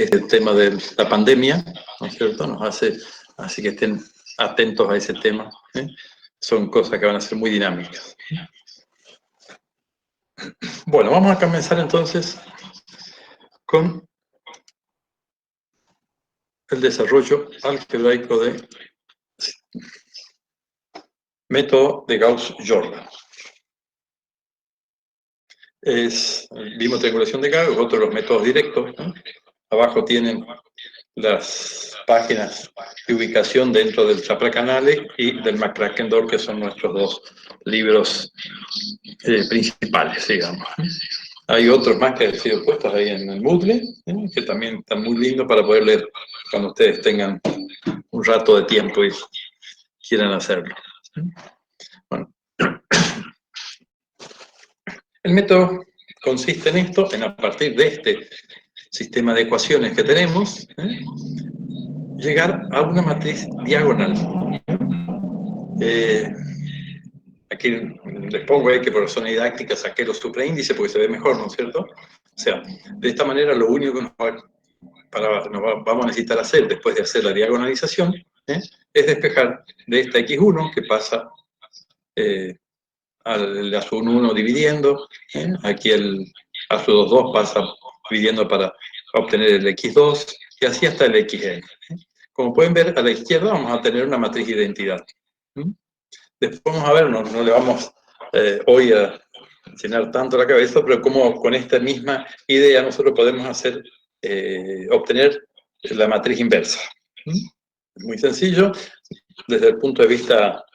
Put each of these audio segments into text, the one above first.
este tema de la pandemia, ¿no es cierto? Nos hace, así que estén atentos a ese tema, ¿eh? Son cosas que van a ser muy dinámicas. Bueno, vamos a comenzar entonces con el desarrollo algebraico de método de Gauss-Jordan. Vimos triangulación de Gauss, otro de los métodos directos, ¿no? Abajo tienen las páginas de ubicación dentro del Chapracanale y del McCrackendorf, que son nuestros dos libros principales, digamos. Hay otros más que han sido puestos ahí en el Moodle, que también están muy lindos para poder leer cuando ustedes tengan un rato de tiempo y quieran hacerlo. Bueno. El método consiste en esto, en a partir de este sistema de ecuaciones que tenemos, llegar a una matriz diagonal. Aquí les pongo ahí que por razón didáctica saqué los supraíndices porque se ve mejor, ¿no es cierto? O sea, de esta manera lo único que vamos a necesitar hacer después de hacer la diagonalización es despejar de esta x1 que pasa al a su 1 dividiendo, aquí el a su 2 pasa dividiendo para obtener el x2 y así hasta el xn. Como pueden ver, a la izquierda vamos a tener una matriz de identidad. Después vamos a ver, no le vamos hoy a llenar tanto la cabeza, pero como con esta misma idea nosotros podemos hacer, obtener la matriz inversa. Es muy sencillo, desde el punto de vista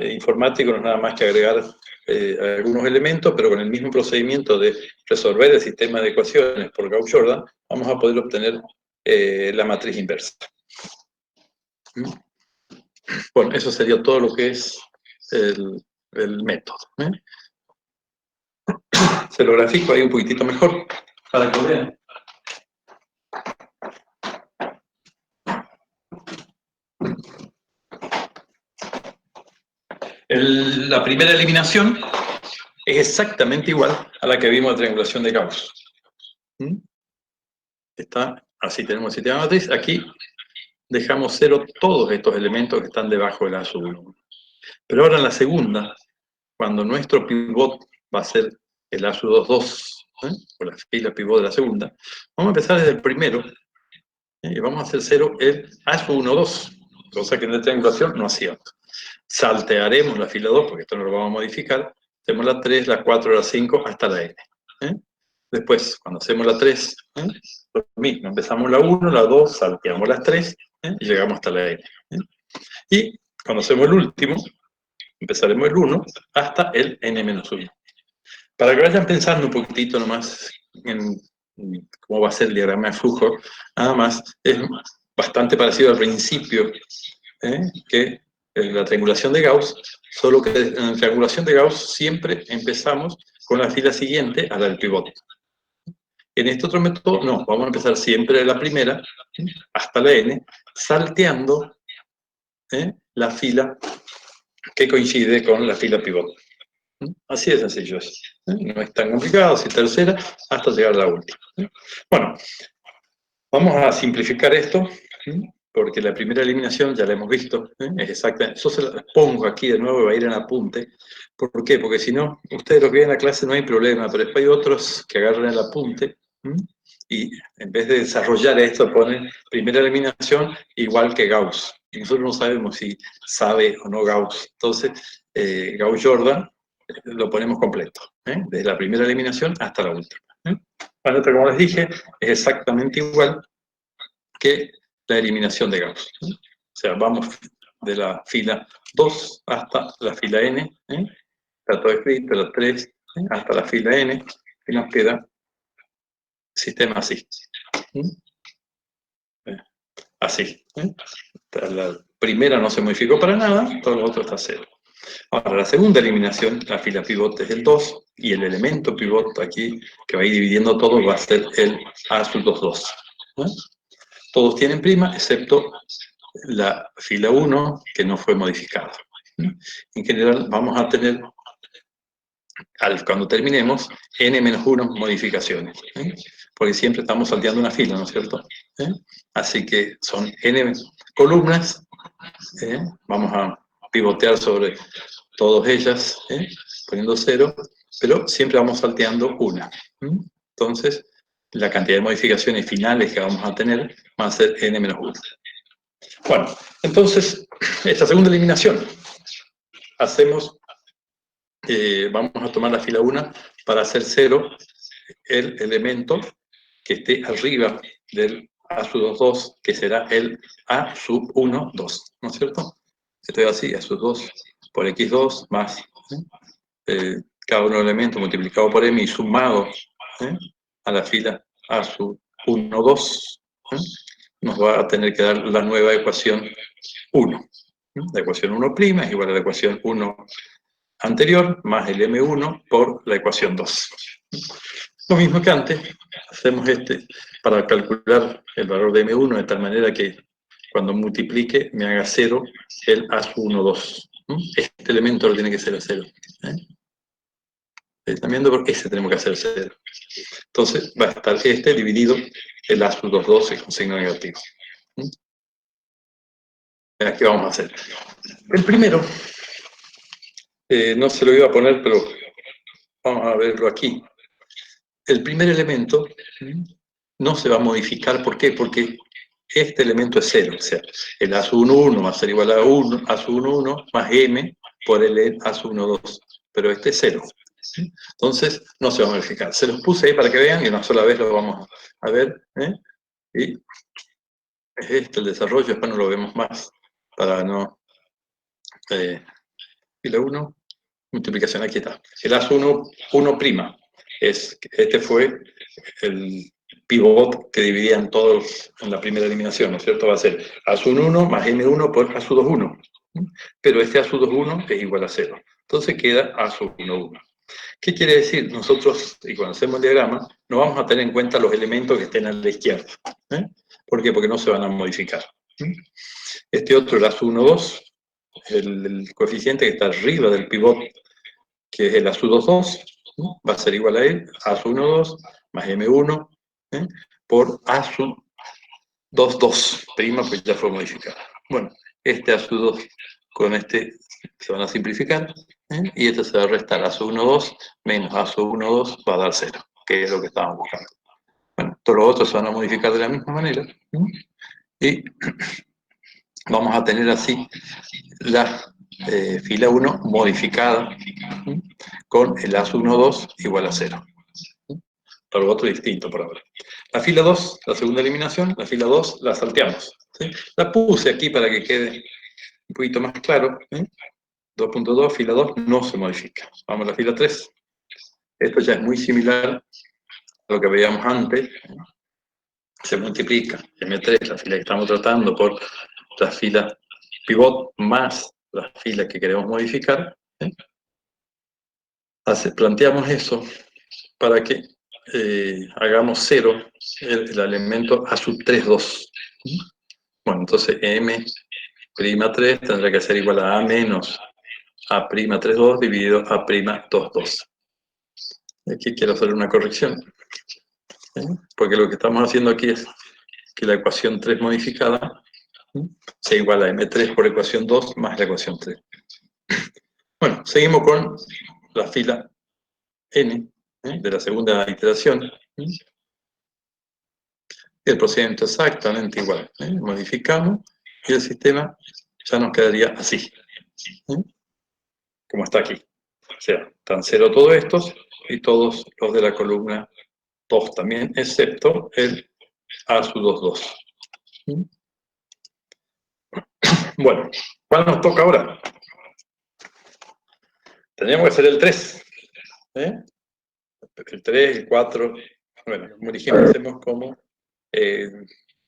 informático no es nada más que agregar algunos elementos, pero con el mismo procedimiento de resolver el sistema de ecuaciones por Gauss-Jordan, vamos a poder obtener la matriz inversa. Bueno, eso sería todo lo que es el método. Se lo grafico ahí un poquitito mejor para que lo vean. La primera eliminación es exactamente igual a la que vimos de triangulación de Gauss. Está, así tenemos el sistema de matriz. Aquí dejamos cero todos estos elementos que están debajo del A sub 1. Pero ahora en la segunda, cuando nuestro pivot va a ser el A sub 2, o la fila pivot de la segunda, vamos a empezar desde el primero, y vamos a hacer cero el A sub 1, 2, cosa que en la triangulación no hacíamos. Saltearemos la fila 2, porque esto no lo vamos a modificar, hacemos la 3, la 4, la 5, hasta la n. Después, cuando hacemos la 3, lo mismo, empezamos la 1, la 2, salteamos las 3, y llegamos hasta la n. Y cuando hacemos el último, empezaremos el 1 hasta el n-1. Para que vayan pensando un poquitito nomás en cómo va a ser el diagrama de flujo, nada más, es bastante parecido al principio que en la triangulación de Gauss, solo que en la triangulación de Gauss siempre empezamos con la fila siguiente a la del pivote. En este otro método, no, vamos a empezar siempre de la primera hasta la n, salteando la fila que coincide con la fila pivote. Así de sencillo es. No es tan complicado, así tercera, hasta llegar a la última. Bueno, vamos a simplificar esto, porque la primera eliminación ya la hemos visto, es exacta. Yo se la pongo aquí de nuevo y va a ir en apunte. ¿Por qué? Porque si no, ustedes los que ven en la clase no hay problema, pero después hay otros que agarran el apunte y en vez de desarrollar esto ponen primera eliminación igual que Gauss. Y nosotros no sabemos si sabe o no Gauss. Entonces, Gauss-Jordan lo ponemos completo, desde la primera eliminación hasta la última. Bueno, esto, como les dije, es exactamente igual que la eliminación de Gauss. O sea, vamos de la fila 2 hasta la fila n, está todo escrito, la 3, hasta la fila n, y nos queda sistema así. Así. La primera no se modificó para nada, todo lo otro está cero. Ahora, la segunda eliminación, la fila pivote es el 2, y el elemento pivote aquí, que va a ir dividiendo todo, va a ser el A sub 2, 2. Todos tienen prima, excepto la fila 1, que no fue modificada. En general, vamos a tener, cuando terminemos, n-1 modificaciones, porque siempre estamos salteando una fila, ¿no es cierto? ¿eh? Así que son n columnas, vamos a pivotear sobre todas ellas, poniendo 0, pero siempre vamos salteando una. Entonces, la cantidad de modificaciones finales que vamos a tener va a ser n-1. Bueno, entonces, esta segunda eliminación, vamos a tomar la fila 1 para hacer 0 el elemento que esté arriba del A sub 2, que será el A sub 1, 2, ¿no es cierto? Esto es así, A sub 2 por X2 más cada uno de los elementos multiplicado por M y sumado a la fila A sub 1, 2, nos va a tener que dar la nueva ecuación 1. La ecuación 1' es igual a la ecuación 1 anterior más el M1 por la ecuación 2. Lo mismo que antes, hacemos para calcular el valor de M1 de tal manera que cuando multiplique me haga 0 el A sub 1, 2. Este elemento lo tiene que ser a 0. ¿Están viendo? Porque ese tenemos que hacer 0. Entonces va a estar dividido el A sub 2, 12 con signo negativo. ¿Qué vamos a hacer? El primero, no se lo iba a poner, pero vamos a verlo aquí. El primer elemento no se va a modificar. ¿Por qué? Porque este elemento es 0. O sea, el A sub 1, 1 va a ser igual a 1, A sub 1, 1 más M por el A sub 1, 2. Pero este es 0. Entonces, no se va a modificar. Se los puse ahí para que vean y una sola vez lo vamos a ver. Y es el desarrollo, después no lo vemos más. Para no... fila 1, multiplicación, aquí está. El A sub 1, 1'. Este fue el pivot que dividían todos en la primera eliminación, ¿no es cierto? Va a ser A sub 1 más M1 por A sub 2, 1. Pero este A sub 2, 1 es igual a 0. Entonces queda A sub 1, 1. ¿Qué quiere decir? Nosotros, y cuando hacemos el diagrama, no vamos a tener en cuenta los elementos que estén a la izquierda. ¿Por qué? Porque no se van a modificar. Este otro, el A sub 1, 2, el coeficiente que está arriba del pivot, que es el A sub 2, 2, va a ser igual a él, A sub 1, 2, más M1, por A sub 2, 2, prima, pues ya fue modificada. Bueno, este A sub 2 con este se van a simplificar, y este se va a restar A sub 1, 2, menos A sub 1, 2, va a dar 0, que es lo que estábamos buscando. Bueno, todos los otros se van a modificar de la misma manera, y vamos a tener así la fila 1 modificada con el A sub 1, 2 igual a 0. Para lo otro distinto por ahora. La fila 2, la segunda eliminación, la fila 2 la salteamos. ¿Sí? La puse aquí para que quede un poquito más claro. 2.2, fila 2, no se modifica. Vamos a la fila 3. Esto ya es muy similar a lo que veíamos antes. Se multiplica M3, la fila que estamos tratando, por la fila pivot más la fila que queremos modificar. Planteamos eso para que hagamos 0 el elemento A sub 3, 2. Bueno, entonces M'3 tendrá que ser igual a A menos A' 3, 2 dividido A' 2, 2. Aquí quiero hacer una corrección, porque lo que estamos haciendo aquí es que la ecuación 3 modificada sea igual a M3 por ecuación 2 más la ecuación 3. Bueno, seguimos con la fila N de la segunda iteración. El procedimiento exactamente igual. Modificamos y el sistema ya nos quedaría así, como está aquí. O sea, están 0 todos estos y todos los de la columna 2 también, excepto el A sub 2, 2. Bueno, ¿cuál nos toca ahora? Tendríamos que hacer el 3. El 3, el 4. Bueno, como dijimos, hacemos como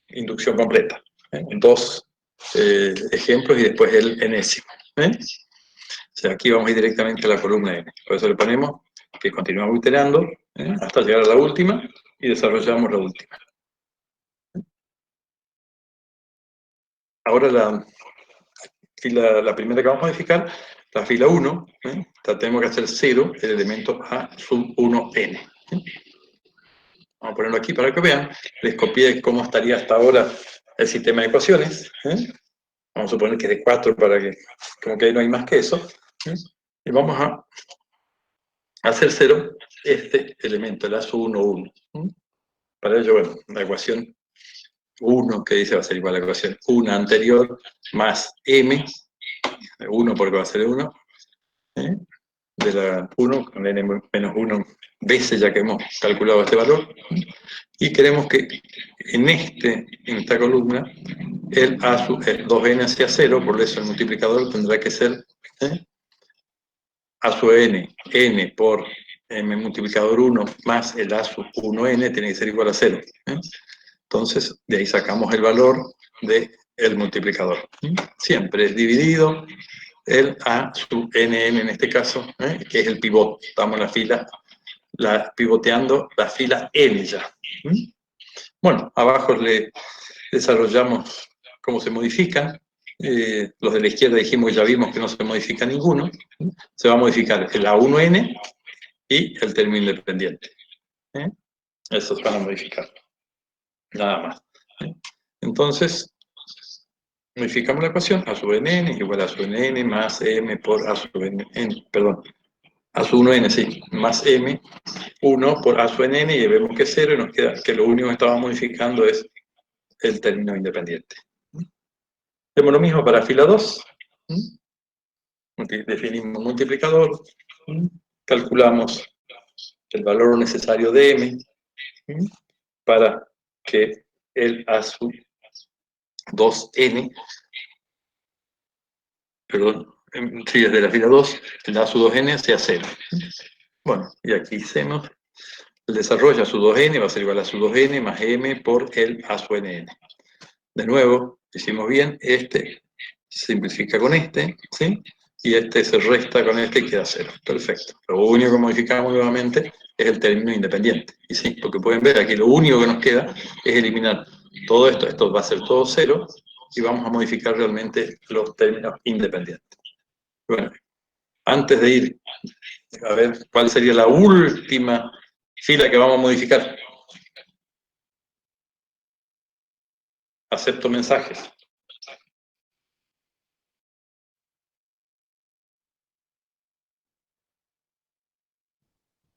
inducción completa. Dos ejemplos y después el enésimo. O sea, aquí vamos a ir directamente a la columna N. Por eso le ponemos que continuamos iterando hasta llegar a la última y desarrollamos la última. Ahora la primera que vamos a modificar, la fila 1, tenemos que hacer 0 el elemento A sub 1n. Vamos a ponerlo aquí para que vean. Les copié cómo estaría hasta ahora el sistema de ecuaciones. Vamos a suponer que es de 4 para que, como que ahí no hay más que eso. Y vamos a hacer 0 este elemento, el ASU 1, 1. Para ello, bueno, la ecuación 1 que dice va a ser igual a la ecuación 1 anterior más m, 1 porque va a ser 1, de la 1 con n menos 1 veces ya que hemos calculado este valor. Y queremos que en esta columna el A sub 2n hacia 0, por eso el multiplicador tendrá que ser A sub n por m multiplicador 1 más el A sub 1n tiene que ser igual a 0. Entonces, de ahí sacamos el valor del multiplicador. Siempre es dividido el A sub nn en este caso, que es el pivot. Estamos en la fila, pivoteando la fila n ya. Bueno, abajo le desarrollamos cómo se modifican. Los de la izquierda dijimos que ya vimos que no se modifica ninguno. Se va a modificar el A1n y el término independiente. Esos van a modificar. Nada más. Entonces, modificamos la ecuación. A sub nn es igual a sub nn más m por a sub nn, perdón, a sub 1n, sí, más m, 1 por a sub nn, y vemos que es 0, y nos queda que lo único que estaba modificando es el término independiente. Hacemos lo mismo para fila 2. Definimos multiplicador, calculamos el valor necesario de m para que el a sub 2n, perdón, sí, desde la fila 2, el a sub 2n sea 0. Bueno, y aquí hacemos el desarrollo a sub 2n va a ser igual a sub 2n más m por el a sub nn. De nuevo, hicimos bien, este se simplifica con este, ¿sí? Y este se resta con este y queda 0. Perfecto. Lo único que modificamos nuevamente es el término independiente. Y sí, lo que pueden ver aquí, lo único que nos queda es eliminar todo esto. Esto va a ser todo 0 y vamos a modificar realmente los términos independientes. Bueno, antes de ir a ver cuál sería la última fila que vamos a modificar. Acepto mensajes.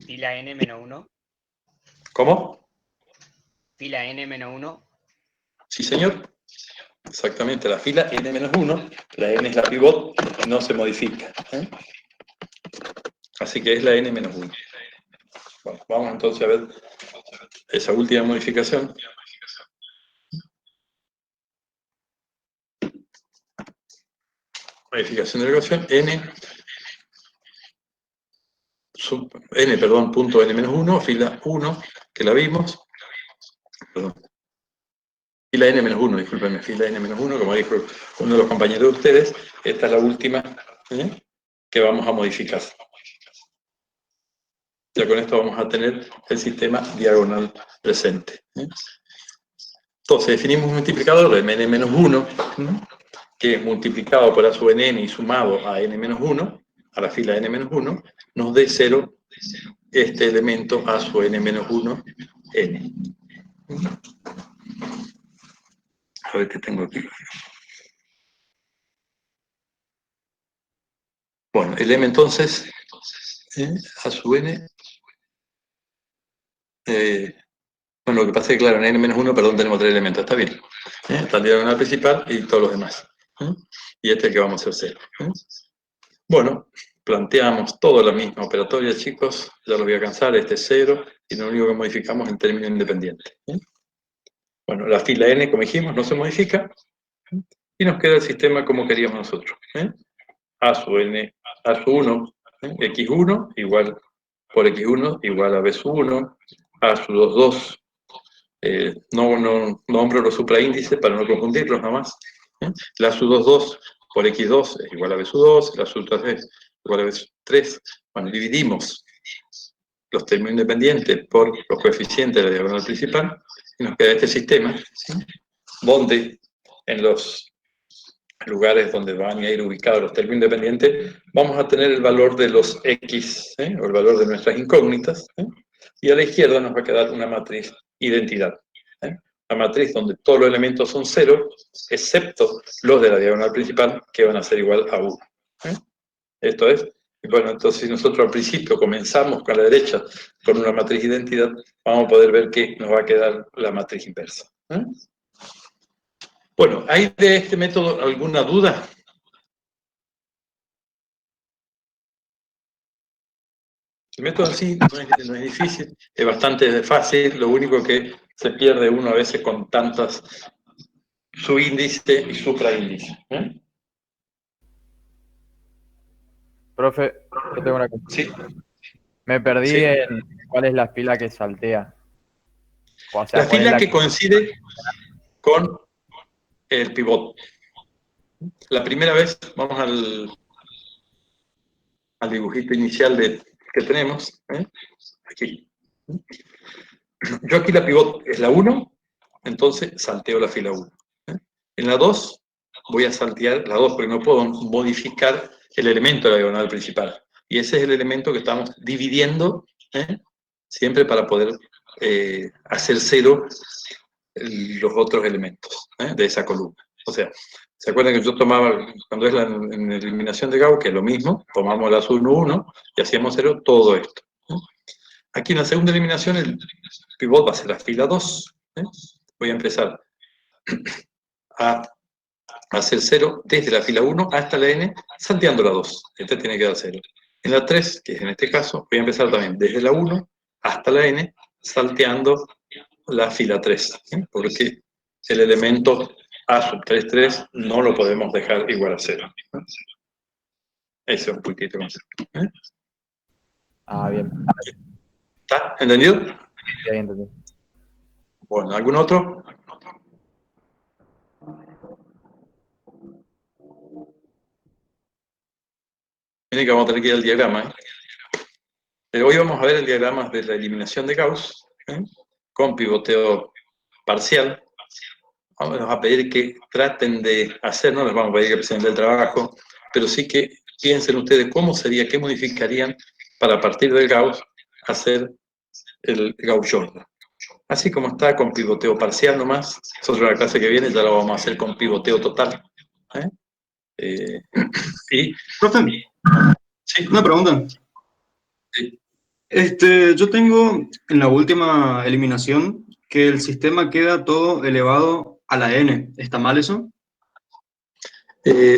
Fila n-1. ¿Cómo? Fila n-1. Sí, señor. Exactamente, la fila n-1, la n es la pivot, no se modifica. Así que es la n-1. Bueno, vamos entonces a ver esa última modificación. Modificación de la ecuación, punto n-1, fila 1, que la vimos. Perdón. Fila n-1, discúlpenme, fila n-1, como dijo uno de los compañeros de ustedes, esta es la última que vamos a modificar. Ya con esto vamos a tener el sistema diagonal presente. Entonces definimos un multiplicador de n-1, que es multiplicado por a sub n y sumado a n-1, a la fila n-1, nos dé 0 este elemento a sub n-1, n. A ver qué tengo aquí. Bueno, el m entonces, a sub n, bueno, lo que pasa es que, claro, en n-1, perdón, tenemos 3 elementos, está bien. Está el diagonal principal y todos los demás. Y este es el que vamos a hacer 0. Bueno, planteamos toda la misma operatoria, chicos, ya lo voy a cansar, este es 0, y lo único que modificamos es el término independiente. Bueno, la fila n, como dijimos, no se modifica, y nos queda el sistema como queríamos nosotros. A sub n, a sub 1, x1 igual por x1 igual a b sub 1, a sub 2, no nombro los supraíndices para no confundirlos nada más. La sub 2 por x2 es igual a b sub 2, la sub 3 igual a b sub 3. Bueno, dividimos los términos independientes por los coeficientes de la diagonal principal y nos queda este sistema, donde en los lugares donde van a ir ubicados los términos independientes, vamos a tener el valor de los x, o el valor de nuestras incógnitas, y a la izquierda nos va a quedar una matriz identidad. La matriz donde todos los elementos son 0, excepto los de la diagonal principal, que van a ser igual a 1. Esto es, bueno, entonces si nosotros al principio comenzamos con la derecha con una matriz identidad, vamos a poder ver que nos va a quedar la matriz inversa. Bueno, ¿hay de este método alguna duda? El método en sí no es difícil, es bastante fácil, lo único que se pierde uno a veces con tantas subíndice y supraíndice. Profe, yo tengo una cosa. Sí. Me perdí Sí. en cuál es la fila que saltea. O sea, La ¿cuál es fila la que coincide con el pivot. La primera vez, vamos al dibujito inicial que tenemos. Aquí. Yo aquí la pivot es la 1, entonces salteo la fila 1. En la 2 voy a saltear la 2 porque no puedo modificar el elemento de la diagonal principal. Y ese es el elemento que estamos dividiendo siempre para poder hacer 0 los otros elementos de esa columna. O sea, ¿se acuerdan que yo tomaba, cuando es en eliminación de Gauss, que es lo mismo, tomamos las 1, 1 y hacíamos 0 todo esto? Aquí en la segunda eliminación el pivot va a ser la fila 2. Voy a empezar a hacer 0 desde la fila 1 hasta la n, salteando la 2. Este tiene que dar 0. En la 3, que es en este caso, voy a empezar también desde la 1 hasta la n, salteando la fila 3. Porque el elemento A sub 3, 3 no lo podemos dejar igual a 0. Eso es un poquito más. Ah, bien. ¿Está entendido? Ya entendí. Bueno, ¿algún otro? Miren que vamos a tener que ir al diagrama. Hoy vamos a ver el diagrama de la eliminación de Gauss, con pivoteo parcial. Vamos a pedir que traten de hacer, no les vamos a pedir que presenten el trabajo, pero sí que piensen ustedes cómo sería, qué modificarían para a partir del Gauss hacer el Gauss-Jordan. Así como está con pivoteo parcial nomás, nosotros en la clase que viene ya lo vamos a hacer con pivoteo total. Profe, Sí. una pregunta. Sí. Yo tengo en la última eliminación que el sistema queda todo elevado a la n. ¿Está mal eso?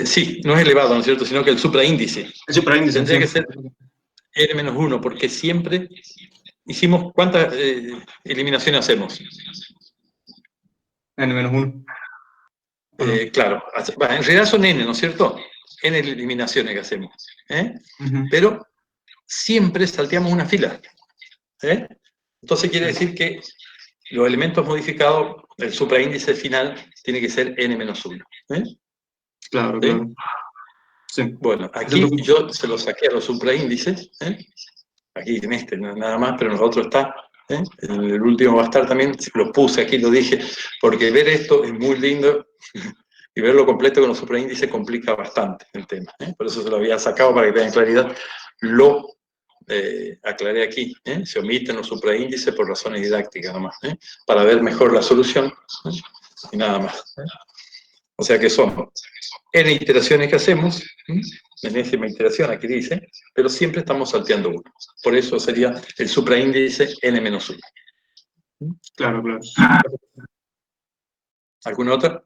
Sí, no es elevado, ¿no es cierto? Sino que el supraíndice. El supraíndice. Tendría Sí. que ser n-1, porque siempre hicimos, ¿cuántas eliminaciones hacemos? n-1. Claro, en realidad son n, ¿no es cierto? N eliminaciones que hacemos. Pero siempre salteamos una fila. Entonces quiere decir que los elementos modificados, el supraíndice final, tiene que ser n-1. Claro, ¿Sí? claro. Sí. Bueno, aquí yo se lo saqué a los supraíndices, aquí en este nada más, pero en los otros está, en el último va a estar también, lo puse aquí, lo dije, porque ver esto es muy lindo, y verlo completo con los supraíndices complica bastante el tema, por eso se lo había sacado para que tengan claridad, lo aclaré aquí, se omiten los supraíndices por razones didácticas nomás, para ver mejor la solución, y nada más. O sea que son n iteraciones que hacemos, enésima iteración aquí dice, pero siempre estamos salteando uno. Por eso sería el supraíndice n-1. Claro, claro. ¿Alguna otra?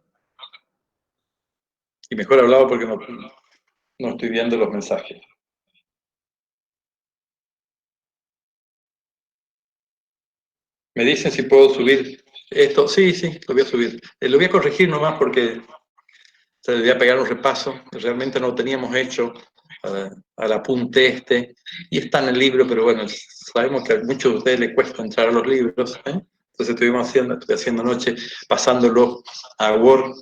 Y mejor hablado porque no estoy viendo los mensajes. Me dicen si puedo subir esto. Sí, lo voy a subir. Lo voy a corregir nomás porque le voy a pegar un repaso. Realmente no lo teníamos hecho al apunte este. Y está en el libro, pero bueno, sabemos que a muchos de ustedes les cuesta entrar a los libros. Entonces estoy haciendo anoche, pasándolo a Word.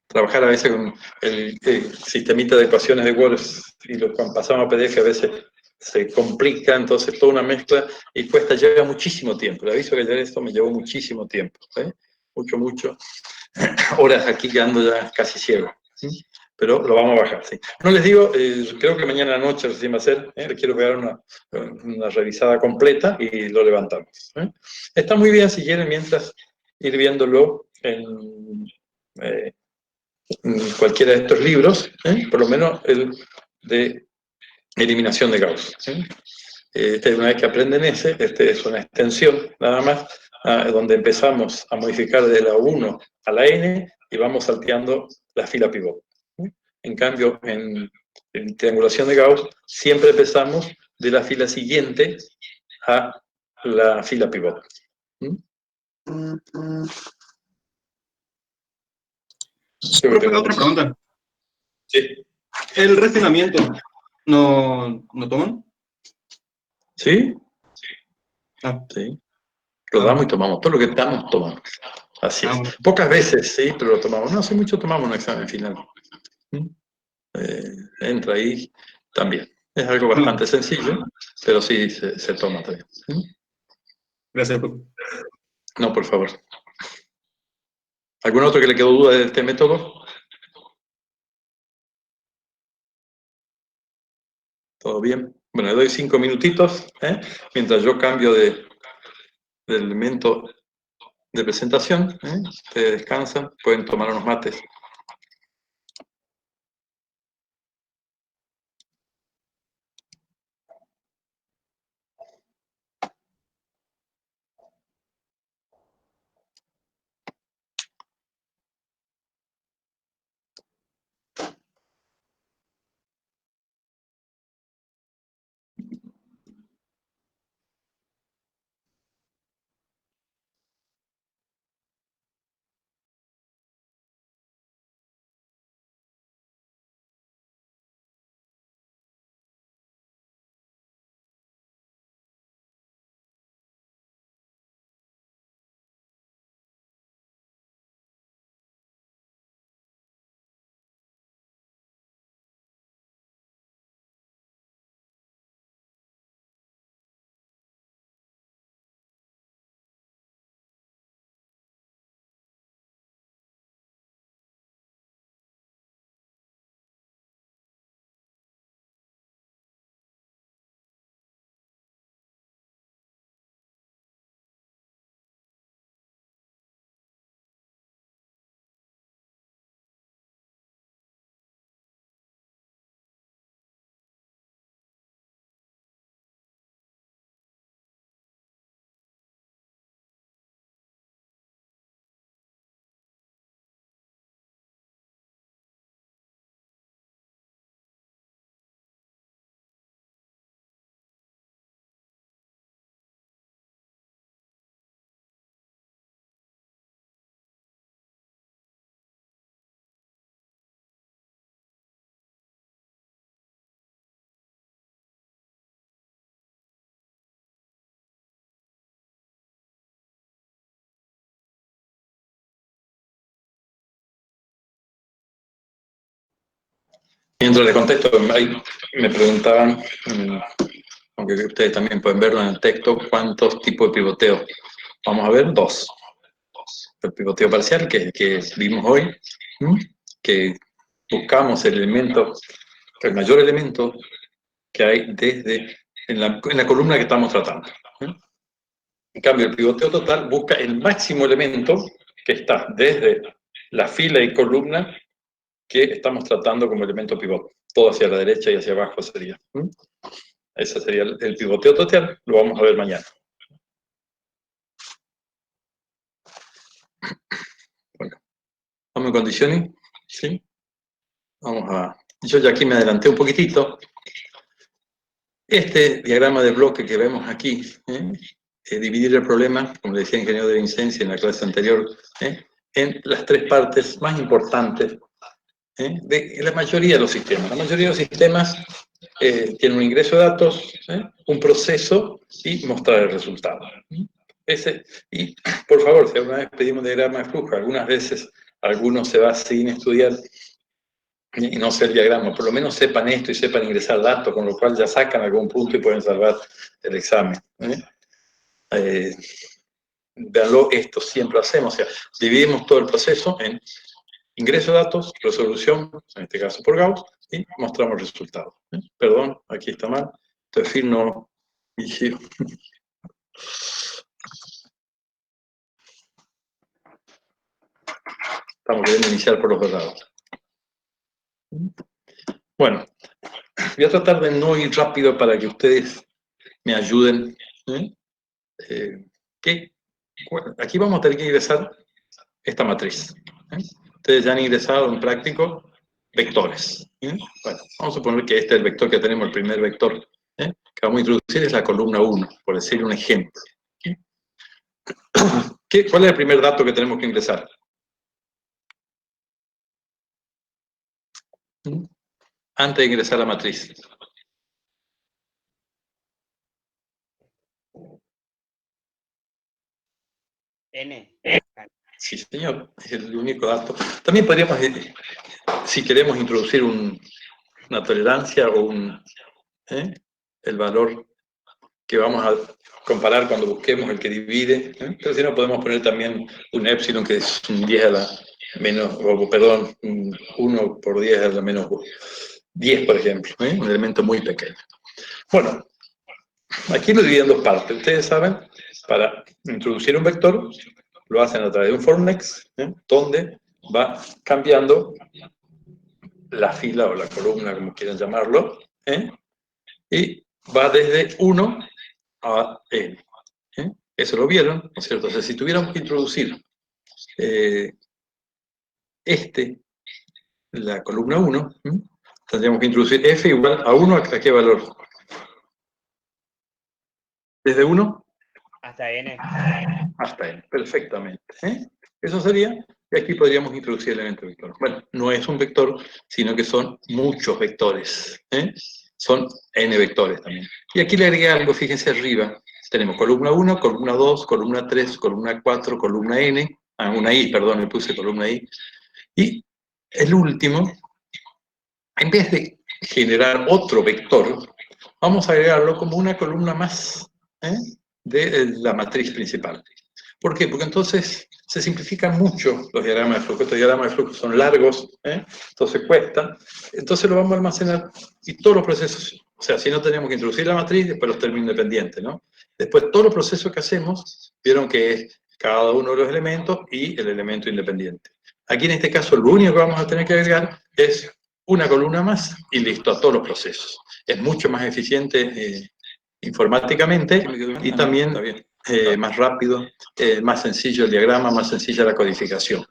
Trabajar a veces con el sistemita de ecuaciones de Word y cuando pasamos a PDF a veces se complica, entonces toda una mezcla y lleva muchísimo tiempo. Le aviso que ya esto me llevó muchísimo tiempo, mucho, horas aquí quedando ya casi ciego. pero lo vamos a bajar, sí. No les digo, creo que mañana noche recién va a ser, le quiero pegar una revisada completa y lo levantamos. Está muy bien si quieren mientras ir viéndolo en cualquiera de estos libros, por lo menos el de eliminación de Gauss. Una vez que aprenden ese, es una extensión nada más, donde empezamos a modificar de la 1 a la n y vamos salteando la fila pivot. En cambio, en triangulación de Gauss, siempre empezamos de la fila siguiente a la fila pivot. Profe, otra pregunta. Sí. ¿El refinamiento no toman? ¿Sí? Ah, Sí. Lo damos y tomamos. Todo lo que damos, tomamos. Así es. bueno. Pocas veces, sí, pero lo tomamos. No hace mucho tomamos un examen final. Entra ahí también. Es algo bastante sencillo, pero sí se toma también. Gracias, profe. No, por favor. ¿Algún otro que le quedó duda de este método? ¿Todo bien? Bueno, le doy 5 minutitos, mientras yo cambio de elemento de presentación. Ustedes descansan, pueden tomar unos mates. Mientras le contesto, ahí me preguntaban, aunque ustedes también pueden verlo en el texto, cuántos tipos de pivoteo. Vamos a ver 2. El pivoteo parcial, que vimos hoy, que buscamos el elemento, el mayor elemento que hay en la columna que estamos tratando. En cambio, el pivoteo total busca el máximo elemento que está desde la fila y columna que estamos tratando como elemento pivot. Todo hacia la derecha y hacia abajo sería. Ese sería el pivoteo total, lo vamos a ver mañana. Bueno, ¿vamos en condiciones? ¿Sí? Vamos a... Yo ya aquí me adelanté un poquitito. Este diagrama de bloque que vemos aquí, dividir el problema, como le decía el ingeniero de Vincenzi en la clase anterior, en las 3 partes más importantes de la mayoría de los sistemas. La mayoría de los sistemas tienen un ingreso de datos, un proceso y mostrar el resultado. Y por favor, si alguna vez pedimos diagrama de flujo, algunas veces alguno se va sin estudiar y no sé el diagrama, por lo menos sepan esto y sepan ingresar datos, con lo cual ya sacan algún punto y pueden salvar el examen. Veanlo, esto siempre hacemos, o sea, dividimos todo el proceso en ingreso datos, resolución, en este caso por Gauss, y mostramos resultados. Perdón, aquí está mal. Este perfil no... Estamos queriendo iniciar por los dos lados. Bueno, voy a tratar de no ir rápido para que ustedes me ayuden. Bueno, aquí vamos a tener que ingresar esta matriz. Ustedes ya han ingresado en práctico vectores. Bueno, vamos a suponer que este es el vector que tenemos, el primer vector que vamos a introducir es la columna 1, por decir un ejemplo. ¿Cuál es el primer dato que tenemos que ingresar? Antes de ingresar a la matriz. N. Sí, señor, es el único dato. También podríamos, si queremos introducir una tolerancia o el valor que vamos a comparar cuando busquemos el que divide. Entonces, si no, podemos poner también un epsilon que es un 10 a la menos, o perdón, 1 por 10 a la menos 10, por ejemplo, un elemento muy pequeño. Bueno, aquí lo dividen en dos partes. Ustedes saben, para introducir un vector, lo hacen a través de un fornex, donde va cambiando la fila o la columna, como quieran llamarlo, y va desde 1 a n. Eso lo vieron, ¿no es cierto? O sea, si tuviéramos que introducir la columna 1, tendríamos que introducir f igual a 1, ¿a qué valor? ¿Desde 1? Hasta N. Hasta n, perfectamente. Eso sería, y aquí podríamos introducir el elemento vector. Bueno, no es un vector, sino que son muchos vectores. Son n vectores también. Y aquí le agregué algo, fíjense arriba. Tenemos columna 1, columna 2, columna 3, columna 4, columna n. Una i, perdón, le puse columna i. Y el último, en vez de generar otro vector, vamos a agregarlo como una columna más de la matriz principal. ¿Por qué? Porque entonces se simplifican mucho los diagramas de flujo. Estos diagramas de flujo son largos, entonces cuesta. Entonces lo vamos a almacenar y todos los procesos, o sea, si no tenemos que introducir la matriz, después los términos independientes, ¿no? Después todos los procesos que hacemos, vieron que es cada uno de los elementos y el elemento independiente. Aquí en este caso lo único que vamos a tener que agregar es una columna más y listo, a todos los procesos. Es mucho más eficiente informáticamente y también más rápido, más sencillo el diagrama, más sencilla la codificación.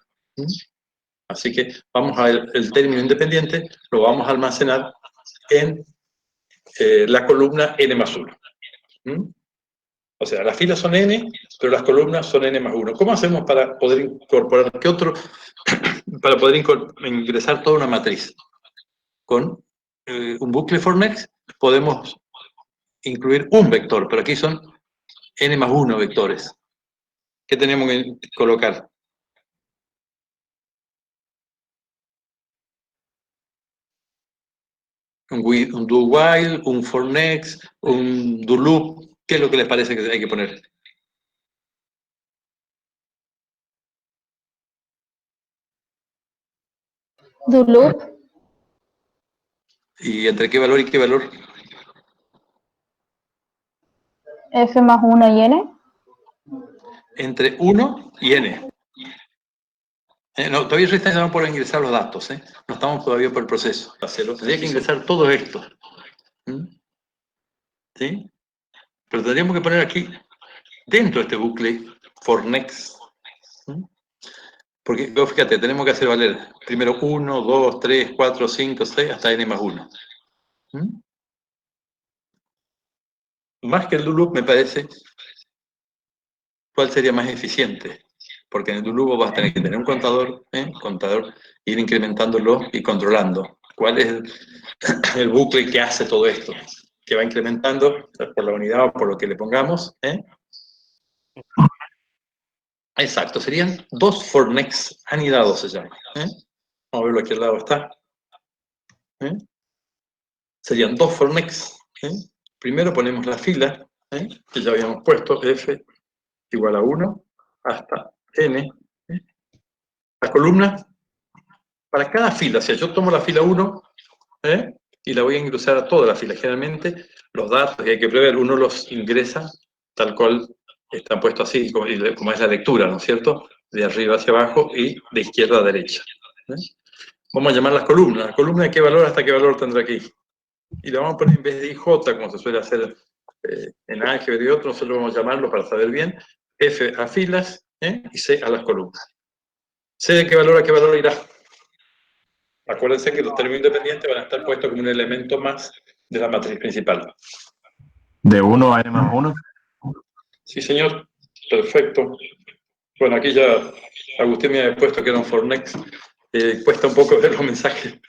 Así que vamos a ver el término independiente, lo vamos a almacenar en la columna n más 1. O sea, las filas son n, pero las columnas son n más 1. ¿Cómo hacemos para poder incorporar para poder ingresar toda una matriz? Con un bucle for next podemos incluir un vector, pero aquí son n más 1 vectores. ¿Qué tenemos que colocar? Un do while, un for next, un do loop. ¿Qué es lo que les parece que hay que poner? Do loop, ¿Y entre qué valor y qué valor? F más 1 y N. Entre 1 y n. No, todavía estamos por ingresar los datos, no estamos todavía por el proceso. Tendría que ingresar todo esto. ¿Sí? Pero tendríamos que poner aquí, dentro de este bucle, for next. Porque, fíjate, tenemos que hacer valer primero 1, 2, 3, 4, 5, 6, hasta n más 1. Más que el do loop, me parece, ¿cuál sería más eficiente? Porque en el do loop vas a tener que tener un contador, ir incrementándolo y controlando. ¿Cuál es el bucle que hace todo esto? Que va incrementando por la unidad o por lo que le pongamos. Exacto, serían dos for next anidados se llama. Vamos a verlo aquí al lado está. Serían dos for next. Primero ponemos la fila, que ya habíamos puesto, f igual a 1 hasta n. La columna para cada fila, o sea, yo tomo la fila 1, y la voy a ingresar a toda la fila. Generalmente, los datos que hay que prever, uno los ingresa tal cual están puestos así, como es la lectura, ¿no es cierto? De arriba hacia abajo y de izquierda a derecha. Vamos a llamar las columnas. ¿La columna de qué valor hasta qué valor tendrá aquí? Y lo vamos a poner en vez de IJ, como se suele hacer en álgebra y otros, nosotros vamos a llamarlo para saber bien, F a filas y C a las columnas. C de qué valor a qué valor irá. Acuérdense que los términos independientes van a estar puestos como un elemento más de la matriz principal. De 1 a n más 1. Sí, señor. Perfecto. Bueno, aquí ya Agustín me había puesto que era un for next. Cuesta un poco ver los mensajes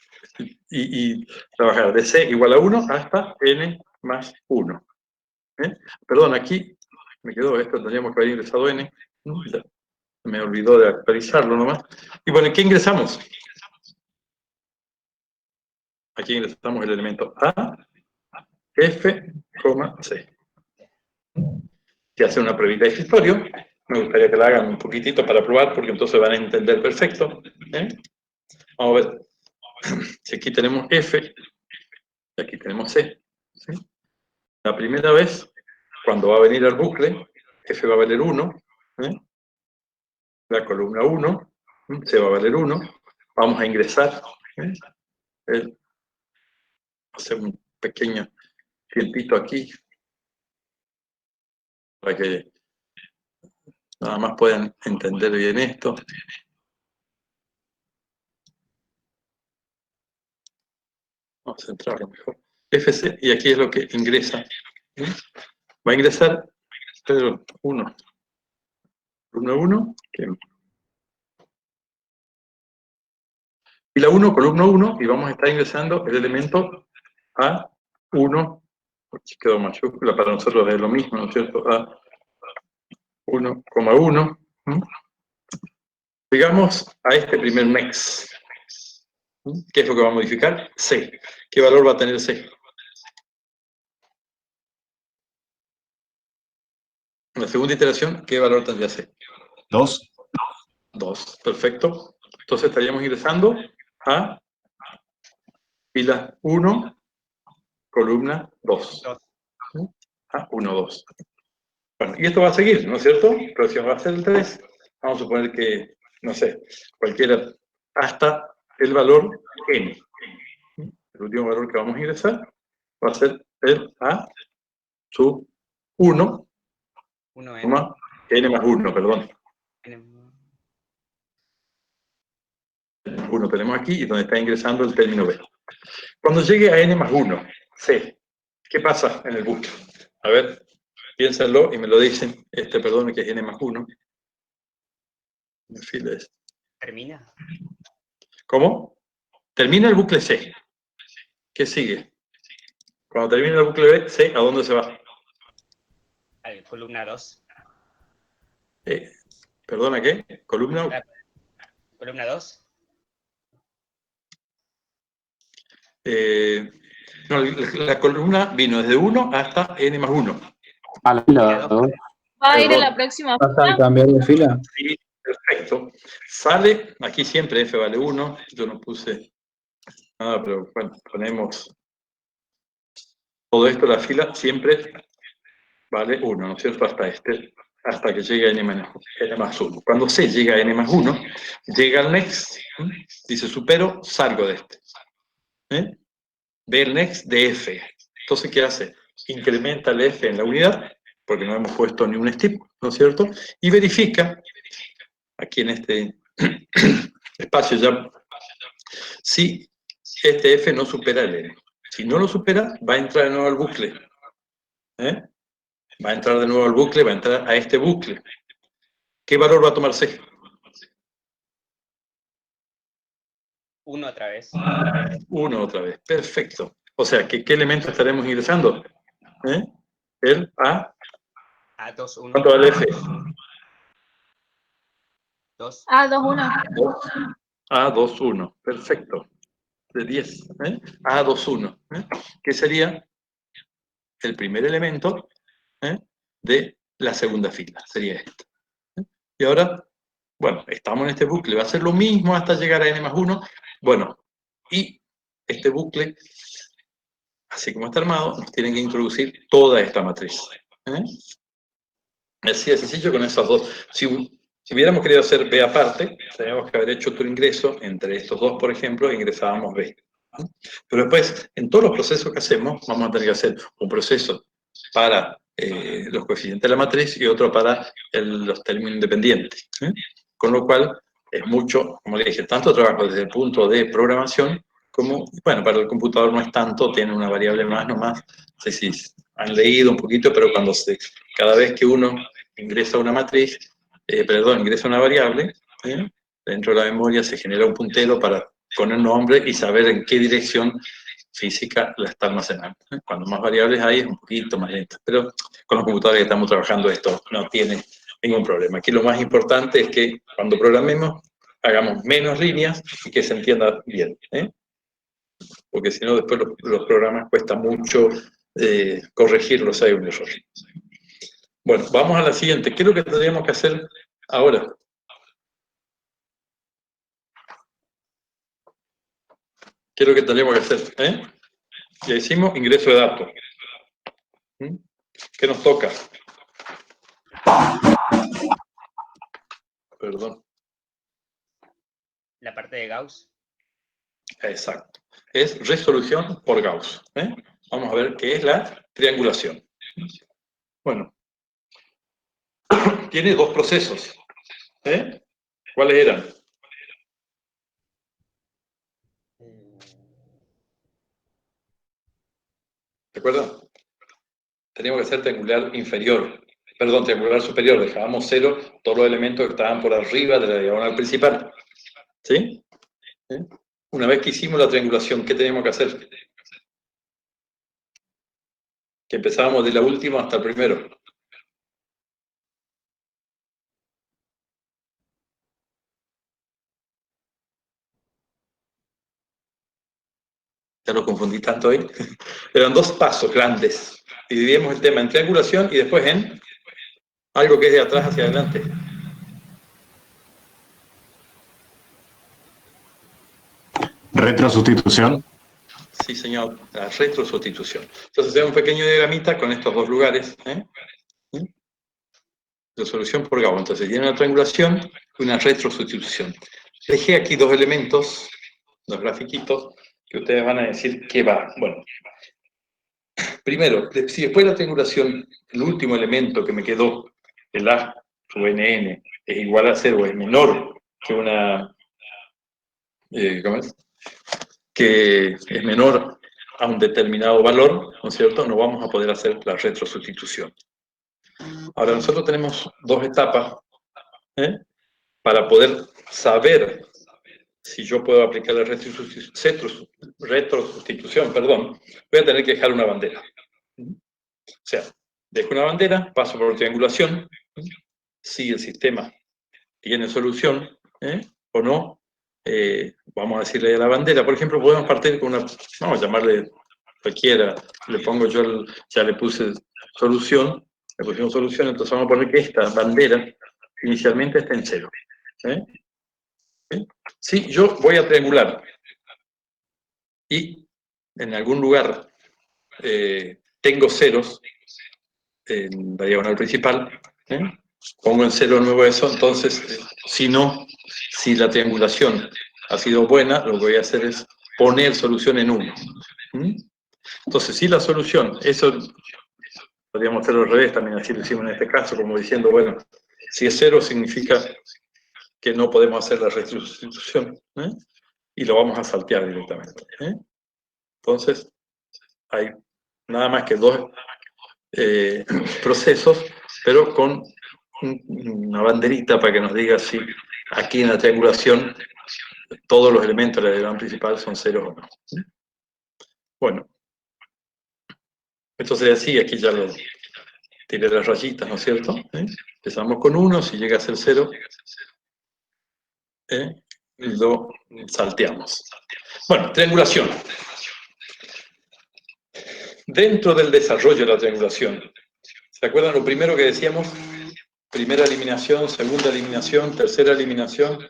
y trabajar de C igual a 1 hasta n más 1. Perdón, aquí me quedó esto, tendríamos que haber ingresado n. Ya me olvidó de actualizarlo nomás. Y bueno, ¿qué ingresamos? Aquí ingresamos el elemento A, F, C. Si hacen una pruebita de escritorio, me gustaría que la hagan un poquitito para probar, porque entonces van a entender perfecto. Vamos a ver. Si aquí tenemos F, y aquí tenemos C. ¿Sí? La primera vez, cuando va a venir al bucle, F va a valer 1. La columna 1, C va a valer 1. Vamos a ingresar. Hacer un pequeño tiempito aquí, para que nada más puedan entender bien esto. Vamos a centrarlo mejor. FC, y aquí es lo que ingresa. Va a ingresar 1. Columna 1. Y la 1, columna 1, y vamos a estar ingresando el elemento A1. Aquí quedó mayúscula, para nosotros es lo mismo, ¿no es cierto? A1,1. Digamos a este primer next. ¿Qué es lo que va a modificar? C. ¿Qué valor va a tener C? En la segunda iteración, ¿qué valor tendría C? 2. 2, perfecto. Entonces estaríamos ingresando a fila 1, columna 2. A1, 2. Bueno, y esto va a seguir, ¿no es cierto? Próximo va a ser el 3. Vamos a suponer que, no sé, cualquiera, hasta el valor n. El último valor que vamos a ingresar va a ser el A sub 1, n más 1, perdón. 1 tenemos aquí y donde está ingresando el término B. Cuando llegue a n más 1, C, ¿qué pasa en el bucle? A ver, piénsenlo y me lo dicen. Perdón, que es n más 1. ¿Termina? ¿Cómo? Termina el bucle C. ¿Qué sigue? Cuando termine el bucle B, C, ¿a dónde se va? A columna 2. ¿Perdona qué? ¿Columna? Columna 2. No, la columna vino desde 1 hasta n más 1. A la fila 2. ¿Va a ir en Perdón. la próxima ¿Vas a fila? cambiar de fila? Sí, perfecto. Sale, aquí siempre F vale 1. Yo no puse nada, pero bueno, ponemos todo esto, la fila siempre vale 1, ¿no es cierto? Hasta que llegue a n más 1. Cuando C llega a n más 1, llega al next, dice supero, salgo de este. Ve el next de F. Entonces, ¿qué hace? Incrementa el F en la unidad, porque no hemos puesto ni un step, ¿no es cierto? Y verifica, aquí en este espacio ya, si este F no supera el N. Si no lo supera, va a entrar de nuevo al bucle. Va a entrar de nuevo al bucle, va a entrar a este bucle. ¿Qué valor va a tomar C? 1 otra vez. 1 otra vez, perfecto. O sea, ¿qué elemento estaremos ingresando? El A. A2, 1. ¿Cuánto vale F? 2. A2, 1. A2, 1, perfecto. De 10. A2, 1. ¿Qué sería? El primer elemento de la segunda fila. Sería esto. Y ahora, bueno, estamos en este bucle. Va a ser lo mismo hasta llegar a n más 1. Bueno, y este bucle, así como está armado, nos tienen que introducir toda esta matriz. Así de sencillo con esas dos. Si hubiéramos querido hacer B aparte, tendríamos que haber hecho otro ingreso entre estos dos, por ejemplo, e ingresábamos B. Pero después, en todos los procesos que hacemos, vamos a tener que hacer un proceso para los coeficientes de la matriz y otro para los términos independientes. Con lo cual, es mucho, como le dije, tanto trabajo desde el punto de programación, como, bueno, para el computador no es tanto, tiene una variable más nomás. No sé si han leído un poquito, pero cada vez que uno ingresa una matriz, ingresa una variable, dentro de la memoria se genera un puntero con el nombre y saber en qué dirección física la está almacenando. Cuando más variables hay es un poquito más lento, pero con los computadores que estamos trabajando esto no tiene ningún problema. Aquí lo más importante es que cuando programemos hagamos menos líneas y que se entienda bien, porque si no después los programas cuesta mucho corregirlos, hay un error. Bueno, vamos a la siguiente. ¿Qué es lo que tendríamos que hacer ahora? ¿Qué es lo que tendríamos que hacer? Ya hicimos ingreso de datos. ¿Qué nos toca? Perdón. La parte de Gauss. Exacto. Es resolución por Gauss. Vamos a ver qué es la triangulación. Bueno. Tiene dos procesos. ¿Cuáles eran? ¿Se acuerdan? Teníamos que hacer triangular inferior. Perdón, triangular superior. Dejábamos cero todos los elementos que estaban por arriba de la diagonal principal. ¿Sí? Una vez que hicimos la triangulación, ¿qué teníamos que hacer? Que empezábamos de la última hasta el primero. Ya lo confundí tanto ahí. Eran dos pasos grandes. Dividíamos el tema en triangulación y después en algo que es de atrás hacia adelante. Retrosustitución. Sí, señor, la retrosustitución. Entonces hacemos un pequeño diagramita con estos dos lugares. Resolución por Gauss. Entonces tiene una triangulación y una retrosustitución. Dejé aquí dos elementos, dos grafiquitos, que ustedes van a decir qué va. Bueno, primero, si después de la triangulación, el último elemento que me quedó, el A sub NN, es igual a 0 o es menor que una... ¿cómo es? Que es menor a un determinado valor, ¿no es cierto? No vamos a poder hacer la retrosustitución. Ahora, nosotros tenemos dos etapas para poder saber si yo puedo aplicar la retrosustitución, voy a tener que dejar una bandera. O sea, dejo una bandera, paso por triangulación, si el sistema tiene solución o no, vamos a decirle a la bandera. Por ejemplo, podemos partir con una, vamos a llamarle cualquiera, le pongo yo, ya le puse solución, le pusimos solución, entonces vamos a poner que esta bandera inicialmente está en 0. Si yo voy a triangular y en algún lugar tengo ceros en la diagonal principal, pongo en 0 nuevo eso, entonces si la triangulación ha sido buena, lo que voy a hacer es poner solución en 1. Entonces, si la solución, eso podríamos hacerlo al revés, también así lo hicimos en este caso, como diciendo, bueno, si es 0 significa que no podemos hacer la restitución, y lo vamos a saltear directamente. Entonces, hay nada más que dos procesos, pero con una banderita para que nos diga si aquí en la triangulación todos los elementos de la diagonal principal son 0 o no. Bueno, entonces así, aquí ya lo tiré las rayitas, ¿no es cierto? Empezamos con 1, si llega a ser 0, lo salteamos. Bueno, triangulación. Dentro del desarrollo de la triangulación, ¿se acuerdan lo primero que decíamos? Primera eliminación, segunda eliminación, tercera eliminación.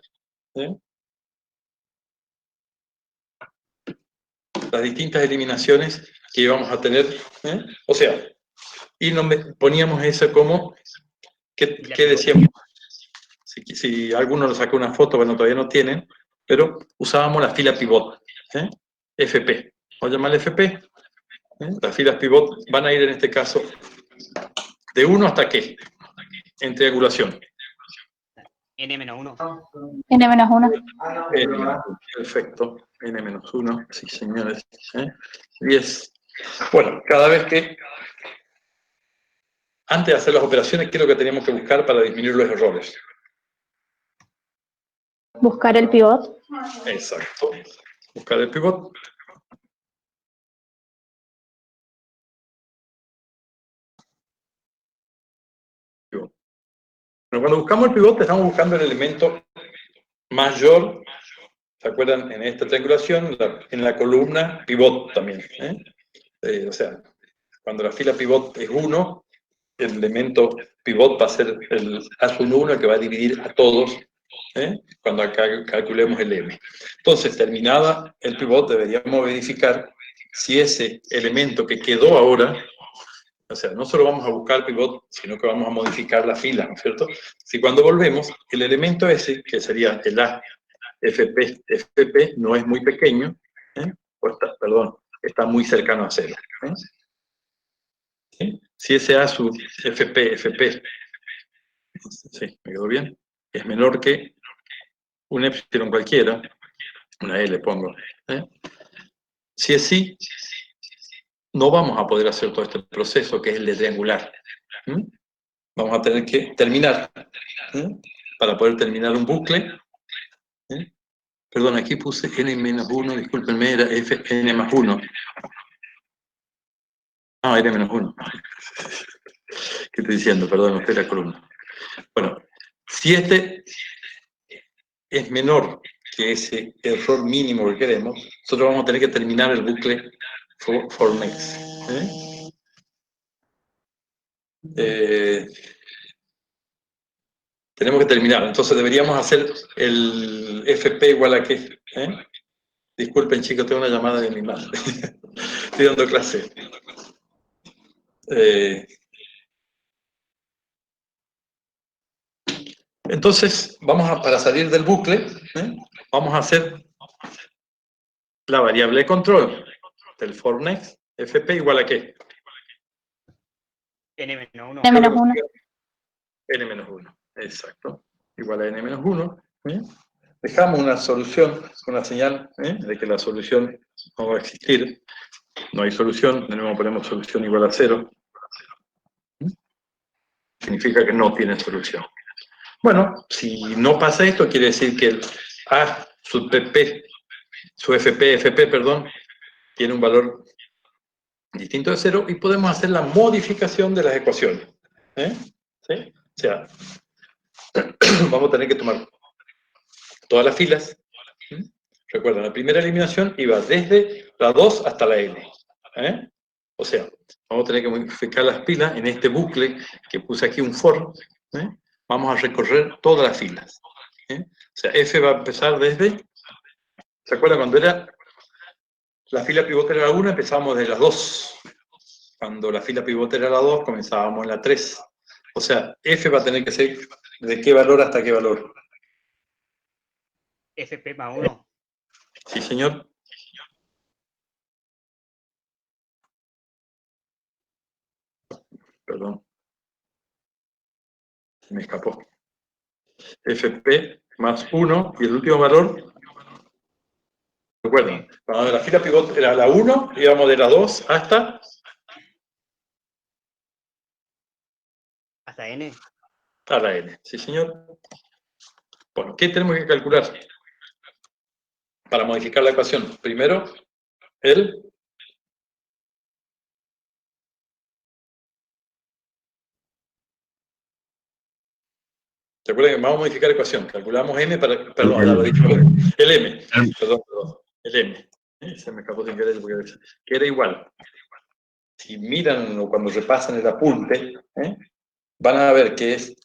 las distintas eliminaciones que íbamos a tener, o sea, y poníamos eso como, ¿qué decíamos? Si alguno lo sacó una foto, bueno, todavía no tienen, pero usábamos la fila pivot, FP. Vamos a llamarle FP. Las filas pivot van a ir en este caso de 1 hasta qué, en triangulación. N-1. N-1. Perfecto, N-1, sí señores. 10. Bueno, cada vez que, antes de hacer las operaciones, ¿qué es lo que teníamos que buscar para disminuir los errores? Buscar el pivot. Exacto. Buscar el pivot. Bueno, cuando buscamos el pivot, estamos buscando el elemento mayor, ¿se acuerdan? En esta triangulación, en la columna pivot también. O sea, cuando la fila pivot es 1, el elemento pivot va a ser el A1, el que va a dividir a todos, cuando acá calculemos el M. Entonces, terminada el pivot, deberíamos verificar si ese elemento que quedó ahora, o sea, no solo vamos a buscar pivot, sino que vamos a modificar la fila, ¿no es cierto? Si cuando volvemos, el elemento ese, que sería el A, FP no es muy pequeño, está muy cercano a 0. ¿Sí? Si ese A sub FP, sí, me quedó bien, es menor que un epsilon cualquiera, una L pongo. Si es sí, no vamos a poder hacer todo este proceso que es el de triangular. Vamos a tener que terminar. Para poder terminar un bucle. Perdón, aquí puse n-1, discúlpenme, era fn+1. Ah, n-1. ¿Qué estoy diciendo? Perdón, usted la columna. Bueno, si este es menor que ese error mínimo que queremos, nosotros vamos a tener que terminar el bucle for next. Tenemos que terminar, entonces deberíamos hacer el FP igual a qué. Disculpen chicos, tengo una llamada de mi madre. Estoy dando clase. Entonces, para salir del bucle, vamos a hacer la variable de control del for next, FP igual a qué. N-1. N-1, exacto. Igual a N-1. Dejamos una solución, una señal de que la solución no va a existir. No hay solución, de nuevo ponemos solución igual a 0. Significa que no tiene solución. Bueno, si no pasa esto, quiere decir que el A sub PP, su FP, perdón, tiene un valor distinto de 0 y podemos hacer la modificación de las ecuaciones. ¿Sí? O sea, vamos a tener que tomar todas las filas. Recuerden, la primera eliminación iba desde la 2 hasta la N. O sea, vamos a tener que modificar las filas en este bucle que puse aquí un for. Vamos a recorrer todas las filas. O sea, F va a empezar desde... ¿Se acuerdan cuando era la fila pivot era la 1? Empezábamos de las 2. Cuando la fila pivot era la 2, comenzábamos en la 3. O sea, F va a tener que ser de qué valor hasta qué valor. FP+1. Sí, señor. Perdón. Se me escapó. FP más 1 y el último valor. Recuerden, cuando la fila pivot era la 1, íbamos de la 2 hasta... ¿Hasta N? A la N, sí señor. Bueno, ¿qué tenemos que calcular para modificar la ecuación? Primero, ¿se acuerdan que vamos a modificar la ecuación? Calculamos M para... Perdón, ya lo he dicho. El M. Perdón. El M. Se me escapó sin querer porque que era igual. Si miran o cuando repasan el apunte, van a ver que es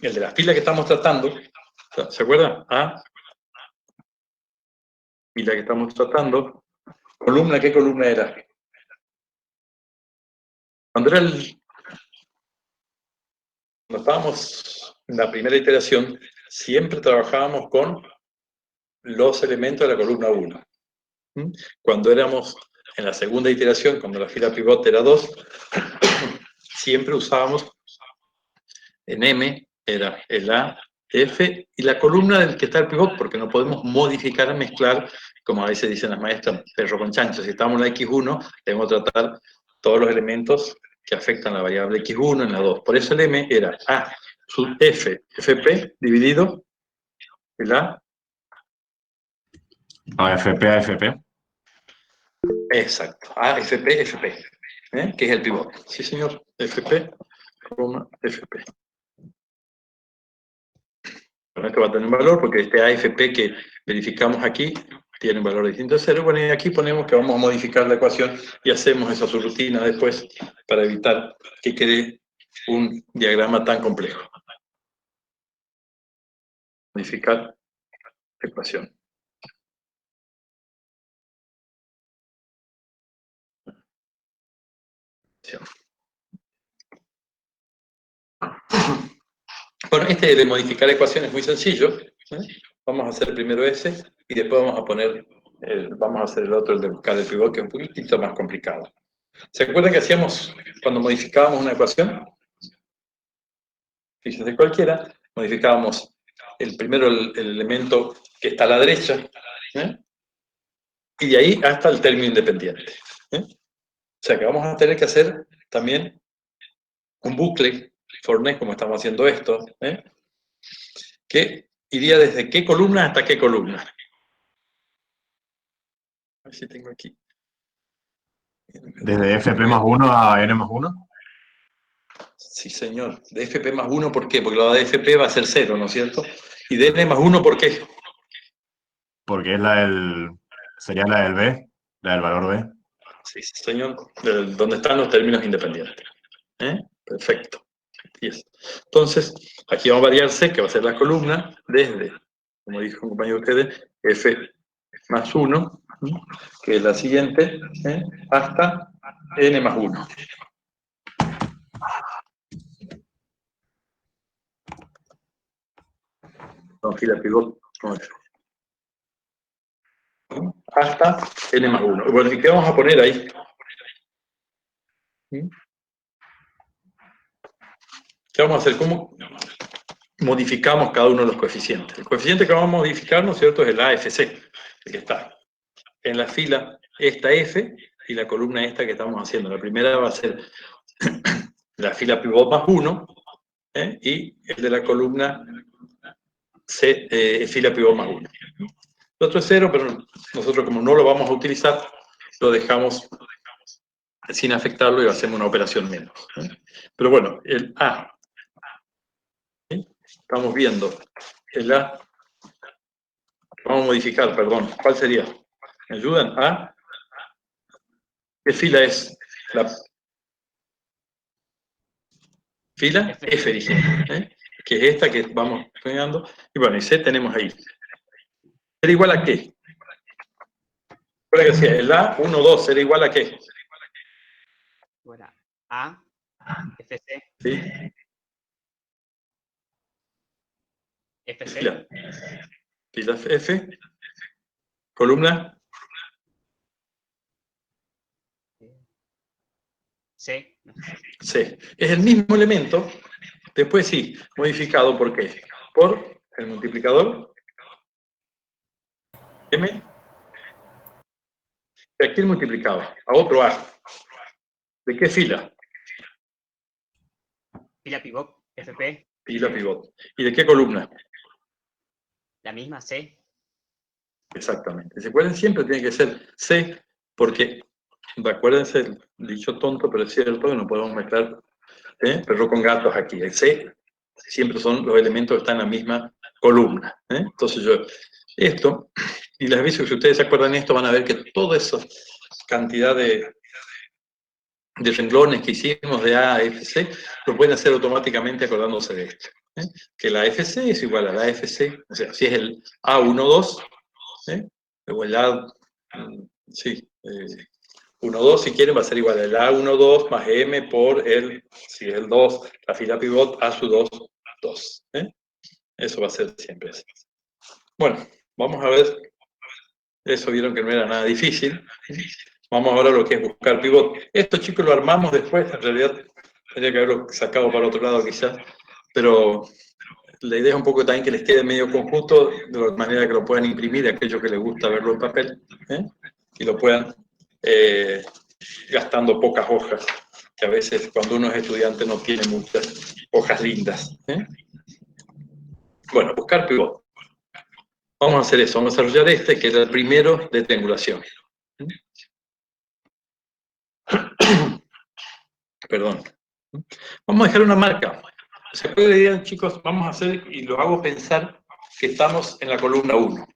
el de la fila que estamos tratando. ¿Se acuerdan? A, fila que estamos tratando, columna, ¿qué columna era? Cuando estábamos en la primera iteración, siempre trabajábamos con los elementos de la columna 1. Cuando éramos en la segunda iteración, cuando la fila pivot era 2, siempre usábamos en M, era el A, F, y la columna del que está el pivot, porque no podemos modificar, mezclar, como a veces dicen las maestras, perro con chancho. Si estamos en la X1, debemos tratar todos los elementos que afectan la variable X1 en la 2. Por eso el M era A sub F, FP, dividido el A. No, FP a FP. Exacto, A, FP, FP, que es el pivot. Sí, señor, FP, FP. Bueno, esto va a tener un valor porque este AFP que verificamos aquí tiene un valor distinto a 0. Bueno, y aquí ponemos que vamos a modificar la ecuación y hacemos esa subrutina después para evitar que quede un diagrama tan complejo. Modificar la ecuación. Bueno, este de modificar ecuación es muy sencillo. Vamos a hacer primero ese y después vamos a hacer el otro, el de buscar el pivot, que es un poquitito más complicado. ¿Se acuerdan que hacíamos cuando modificábamos una ecuación? Fíjense cualquiera, modificábamos primero el elemento que está a la derecha, y de ahí hasta el término independiente. O sea que vamos a tener que hacer también un bucle for next, como estamos haciendo esto, que iría desde qué columna hasta qué columna. A ver si tengo aquí. Desde FP más 1 a N más 1. Sí, señor. De FP más 1, ¿por qué? Porque la de FP va a ser 0, ¿no es cierto? Y de N más 1, ¿por qué? Porque es sería la del B, la del valor B. Sí, señor. Donde están los términos independientes. Perfecto. Entonces, aquí vamos a variar C, que va a ser la columna, desde, como dijo un compañero de ustedes, F más 1, que es la siguiente, hasta N más 1. Con fila pivot, con F. Hasta N más 1. Bueno, ¿y qué vamos a poner ahí? ¿Qué vamos a hacer? ¿Cómo modificamos cada uno de los coeficientes? El coeficiente que vamos a modificar, ¿no es cierto?, es el AFC, el que está en la fila esta F y la columna esta que estamos haciendo. La primera va a ser la fila pivot más 1, y el de la columna C, fila pivot más 1. El otro es 0, pero nosotros como no lo vamos a utilizar, lo dejamos sin afectarlo y hacemos una operación menos. Pero bueno, el A. Estamos viendo el A. Vamos a modificar, perdón. ¿Cuál sería? ¿Me ayudan? ¿A? ¿Qué fila es? La fila F, dijimos, que es esta que vamos pegando. Y bueno, y C tenemos ahí. ¿Será igual a qué? ¿Recuerda que decía? El A, 1, 2, ¿será igual a qué? Bueno, A, FC, ¿Sí? FC, Fila F, columna C. C. Es el mismo elemento, después sí, modificado ¿por qué? Por el multiplicador M. ¿A quién multiplicaba? A otro A. ¿De qué fila? Fila pivot, FP, Fila pivot. ¿Y de qué columna? la misma C. Exactamente. ¿Se acuerdan? Siempre tiene que ser C, porque, acuérdense, el dicho tonto, pero es cierto, que no podemos mezclar perro con gatos aquí. El C siempre son los elementos que están en la misma columna. Entonces esto, y les aviso que si ustedes se acuerdan de esto, van a ver que toda esa cantidad de renglones que hicimos de A a FC, lo pueden hacer automáticamente acordándose de esto. Que la FC es igual a la FC, o sea, si es el A12, luego el Sí. 1, 2, si quieren, va a ser igual al A1, 2 más M por el, si es el 2, la fila pivot A su 2, 2. Eso va a ser siempre así. Bueno, vamos a ver. Eso vieron que no era nada difícil. Vamos ahora a lo que es buscar pivot. Esto, chicos, lo armamos después. En realidad, tendría que haberlo sacado para otro lado quizás. Pero la idea es un poco también que les quede medio conjunto, de manera que lo puedan imprimir a aquellos que les gusta verlo en papel. Y lo puedan, gastando pocas hojas, que a veces cuando uno es estudiante no tiene muchas hojas lindas. Bueno, buscar pivot. Vamos a hacer eso, vamos a desarrollar este, que era el primero de triangulación. Perdón. Vamos a dejar una marca. ¿Se puede decir, chicos? Vamos a hacer, y lo hago pensar, que estamos en la columna 1.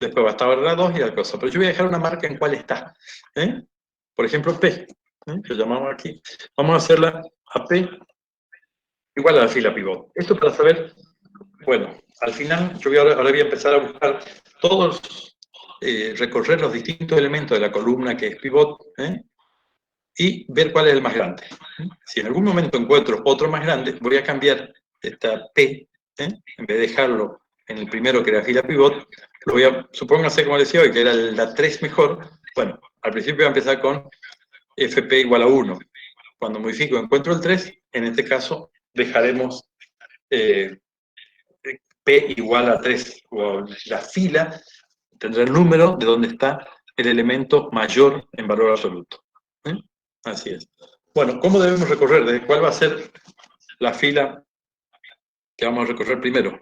Después va a estar la 2 y la cosa. Pero yo voy a dejar una marca en cuál está. Por ejemplo, P. Lo llamamos aquí. Vamos a hacerla a P igual a la fila pivot. Esto para saber, bueno, al final yo ahora voy a empezar a buscar todos, recorrer los distintos elementos de la columna que es pivot, y ver cuál es el más grande. Si en algún momento encuentro otro más grande, voy a cambiar esta P, en vez de dejarlo en el primero que era fila pivot, lo voy a, supóngase como decía hoy, que era la 3 mejor. Bueno, al principio voy a empezar con FP igual a 1. Cuando modifico encuentro el 3, en este caso dejaremos P igual a 3, o la fila tendrá el número de donde está el elemento mayor en valor absoluto. Así es. Bueno, ¿cómo debemos recorrer? ¿Desde cuál va a ser la fila que vamos a recorrer primero?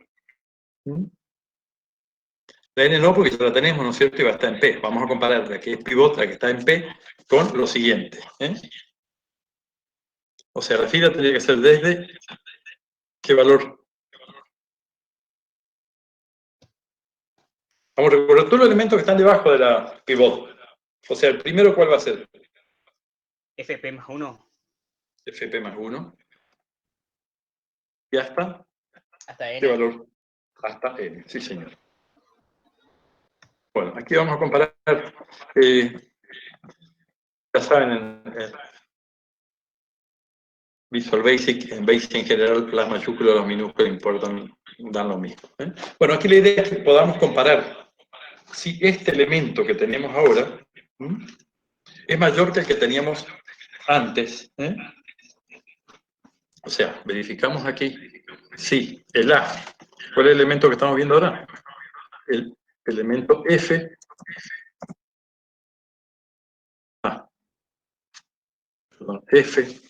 La N no, porque ya la tenemos, ¿no es cierto? Y va a estar en P. Vamos a comparar la que es pivot, la que está en P, con lo siguiente. O sea, la fila tendría que ser desde ¿qué valor? Vamos a recorrer todos los elementos que están debajo de la pivot. O sea, el primero, ¿cuál va a ser? FP más 1. FP más 1. ¿Y hasta? Hasta N. ¿Qué valor? Hasta N, sí señor. Bueno, aquí vamos a comparar, ya saben, en Visual Basic, en Basic en general, las mayúsculas, los minúsculos importan, dan lo mismo. Bueno, aquí la idea es que podamos comparar si este elemento que tenemos ahora es mayor que el que teníamos antes. O sea, verificamos aquí. Sí, el A. ¿Cuál es el elemento que estamos viendo ahora? El elemento F. Perdón, F.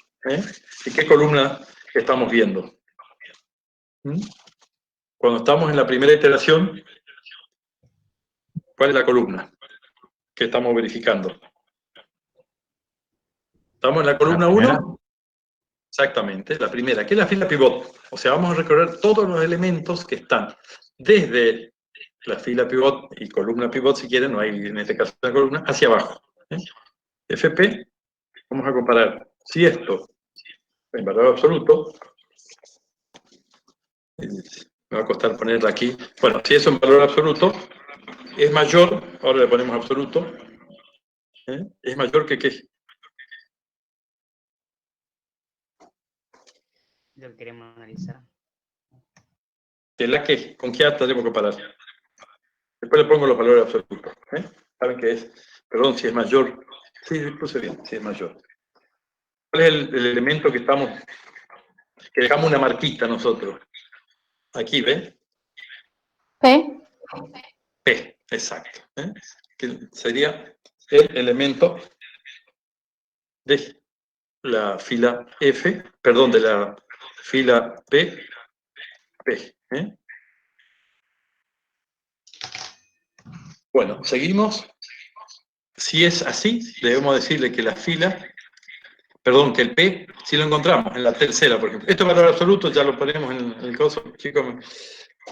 ¿Y qué columna estamos viendo? Cuando estamos en la primera iteración, ¿cuál es la columna que estamos verificando? ¿Estamos en la columna 1? Exactamente, la primera, que es la fila pivot. O sea, vamos a recorrer todos los elementos que están desde la fila pivot y columna pivot, si quieren, no hay en este caso una columna, hacia abajo. FP, vamos a comparar si esto, en valor absoluto, me va a costar ponerla aquí, bueno, si eso en valor absoluto es mayor, ahora le ponemos absoluto, es mayor que ¿qué? Lo que queremos analizar. ¿Que la que? ¿Con qué A tenemos que comparar? Después le pongo los valores absolutos. ¿Saben qué es? Perdón, si es mayor. Sí, puse bien, si es mayor. ¿Cuál es el elemento que estamos, que dejamos una marquita nosotros? Aquí, ¿ven? P. P, exacto. Que sería el elemento de la fila F, perdón, de la fila P, P. Bueno, seguimos. Si es así, debemos decirle que la fila, perdón, que el P, si lo encontramos en la tercera, por ejemplo. Esto es valor absoluto, ya lo ponemos en el coso. Chicos,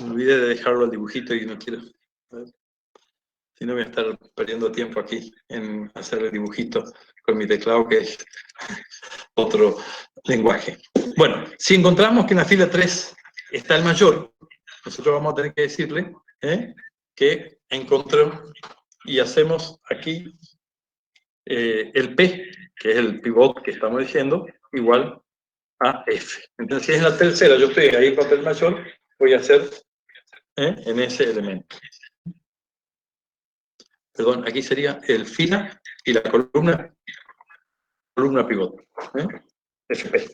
me olvidé de dejarlo al dibujito y no quiero. Si no voy a estar perdiendo tiempo aquí en hacer el dibujito con mi teclado, que es otro lenguaje. Bueno, si encontramos que en la fila 3 está el mayor, nosotros vamos a tener que decirle que encontró y hacemos aquí el P, que es el pivot que estamos diciendo, igual a F. Entonces, si es la tercera, yo estoy ahí en papel mayor, voy a hacer en ese elemento. Perdón, aquí sería el fila y la columna pivot. FP.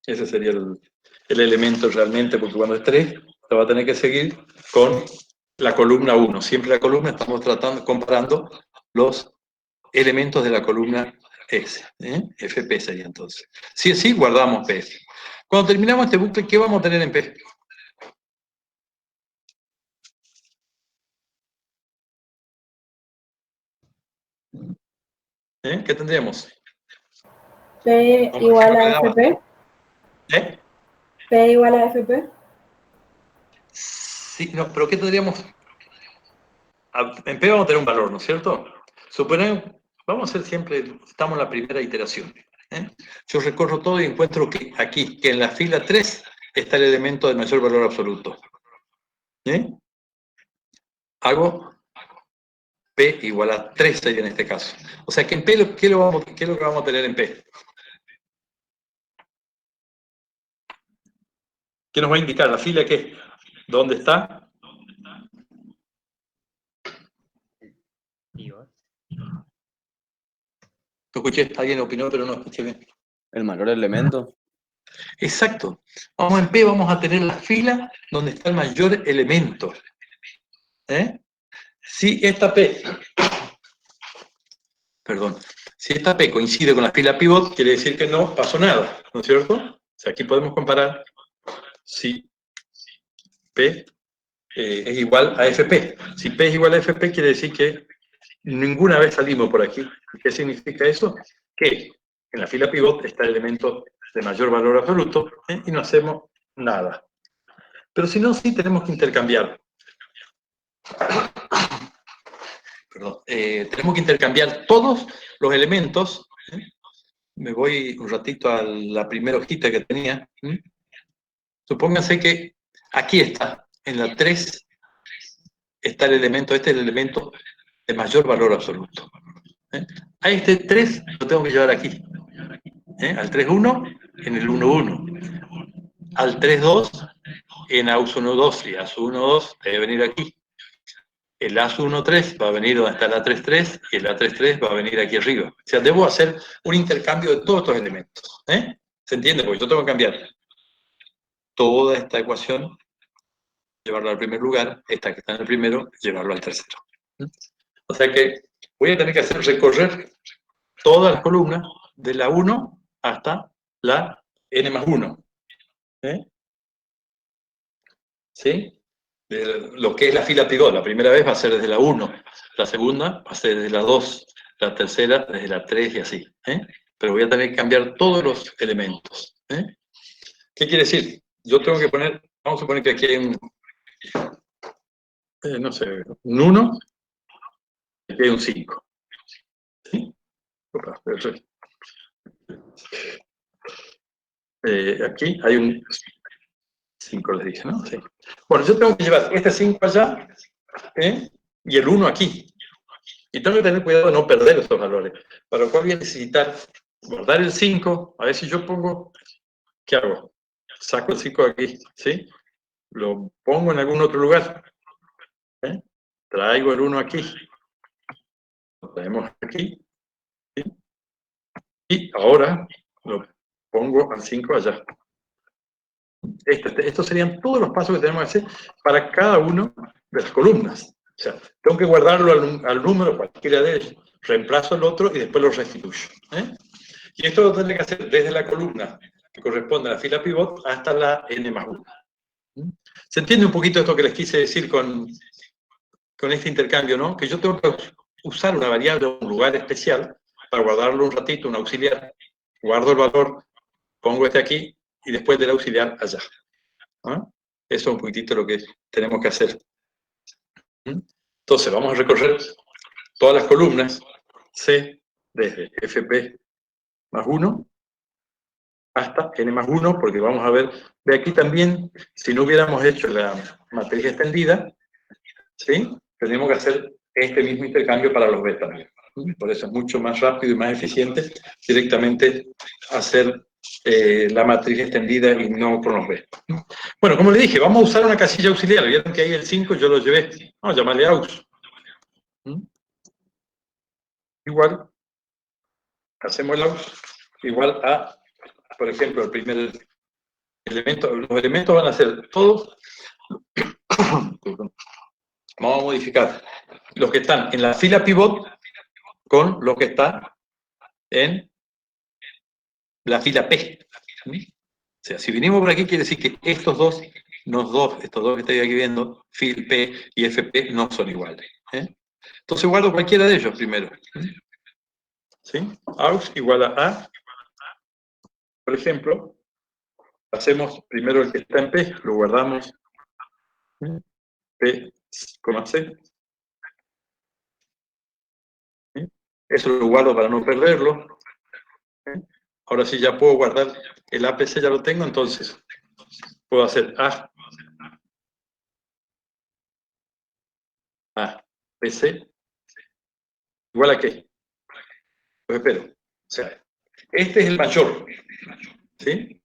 Ese sería el elemento realmente, porque cuando es 3, se va a tener que seguir con la columna 1. Siempre la columna estamos comparando los elementos de la columna S. FP sería entonces. Si es así, guardamos P. Cuando terminamos este bucle, ¿qué vamos a tener en P? ¿Qué tendríamos? P igual a FP. P igual a FP. Sí, no, pero ¿qué tendríamos? En P vamos a tener un valor, ¿no es cierto? Suponemos, vamos a hacer siempre, estamos en la primera iteración. Yo recorro todo y encuentro que aquí, que en la fila 3, está el elemento de mayor valor absoluto. Hago P igual a 3 sería en este caso. O sea que en P, ¿qué es lo que vamos a tener en P? ¿Qué nos va a indicar? ¿La fila qué? ¿Dónde está? Pivot. No escuché, alguien opinó, pero no escuché bien. El mayor elemento. Exacto. Vamos en P, vamos a tener la fila donde está el mayor elemento. Si esta P, si esta P coincide con la fila pivot, quiere decir que no pasó nada, ¿no es cierto? O sea, aquí podemos comparar si P es igual a FP. Si P es igual a FP, quiere decir que ninguna vez salimos por aquí. ¿Qué significa eso? Que en la fila pivot está el elemento de mayor valor absoluto y no hacemos nada. Pero si no, sí tenemos que intercambiar. Perdón, tenemos que intercambiar todos los elementos. Me voy un ratito a la primera hojita que tenía. Supónganse que aquí está, en la 3, está el elemento, este es el elemento de mayor valor absoluto. A este 3 lo tengo que llevar aquí. Al 3,1 en el 1,1. Al 3,2 en AUS1,2 y ASU1,2 debe venir aquí. El ASU1,3 va a venir donde está el A3,3 y el A3,3 va a venir aquí arriba. O sea, debo hacer un intercambio de todos estos elementos. ¿Se entiende? Porque yo tengo que cambiar toda esta ecuación, llevarla al primer lugar, esta que está en el primero, llevarlo al tercero. O sea que voy a tener que hacer recorrer todas las columnas de la 1 hasta la n+1. ¿Sí? Lo que es la fila pivot, la primera vez va a ser desde la 1, la segunda va a ser desde la 2, la tercera desde la 3 y así. Pero voy a tener que cambiar todos los elementos. ¿Qué quiere decir? Yo tengo que poner, vamos a suponer que aquí hay un, no sé, un 1, y aquí hay un 5. ¿Sí? Opa, aquí hay un 5, les dije, ¿no? Sí. Bueno, yo tengo que llevar este 5 allá y el 1 aquí. Y tengo que tener cuidado de no perder estos valores. Para lo cual voy a necesitar guardar el 5. A ver si yo pongo, ¿qué hago? Saco el 5 de aquí, ¿sí? Lo pongo en algún otro lugar. Traigo el 1 aquí. Lo traemos aquí. ¿Sí? Y ahora lo pongo al 5 allá. Estos serían todos los pasos que tenemos que hacer para cada una de las columnas. O sea, tengo que guardarlo al número, cualquiera de ellos. Reemplazo el otro y después lo restituyo. Y esto lo tendré que hacer desde la columna que corresponde a la fila pivot hasta la n+1. ¿Se entiende un poquito esto que les quise decir con este intercambio, no? Que yo tengo que usar una variable o un lugar especial para guardarlo un ratito, un auxiliar. Guardo el valor, pongo este aquí y después del auxiliar allá. Eso es un poquitito lo que tenemos que hacer. Entonces, vamos a recorrer todas las columnas C desde FP+1 hasta N+1, porque vamos a ver, de aquí también, si no hubiéramos hecho la matriz extendida, ¿sí? tenemos que hacer este mismo intercambio para los B también. Por eso es mucho más rápido y más eficiente directamente hacer la matriz extendida y no con los B. Bueno, como le dije, vamos a usar una casilla auxiliar. Vieron que ahí el 5 yo lo llevé. Vamos a llamarle aux. Igual, hacemos el aux igual a, por ejemplo, el primer elemento. Los elementos van a ser todos. Vamos a modificar los que están en la fila pivot con lo que está en la fila P. O sea, si vinimos por aquí, quiere decir que estos dos que estoy aquí viendo, fil P y FP, no son iguales. Entonces guardo cualquiera de ellos primero. ¿Sí? Aux igual a. Por ejemplo, hacemos primero el que está en P, lo guardamos. P, C. Eso lo guardo para no perderlo. Ahora sí ya puedo guardar el APC, ya lo tengo, entonces puedo hacer APC igual a qué. Pues espero. O sea, este es el mayor. ¿Sí?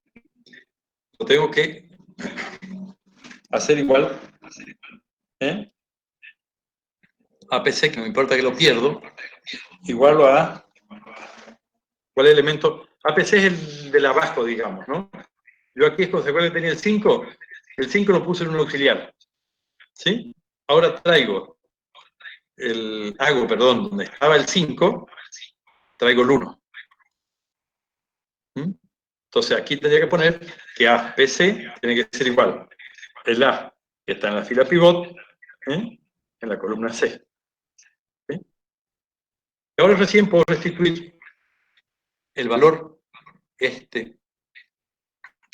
Lo tengo que hacer igual. APC, que no me importa que lo pierdo, igual a. ¿Cuál elemento? APC es el del abajo, digamos, ¿no? Yo aquí, ¿se acuerdan que tenía el 5? El 5 lo puse en un auxiliar. ¿Sí? Ahora hago, donde estaba el 5, traigo el 1. Entonces aquí tendría que poner que APC tiene que ser igual. El A que está en la fila pivot, en la columna C. ¿Sí? Y ahora recién puedo restituir el valor que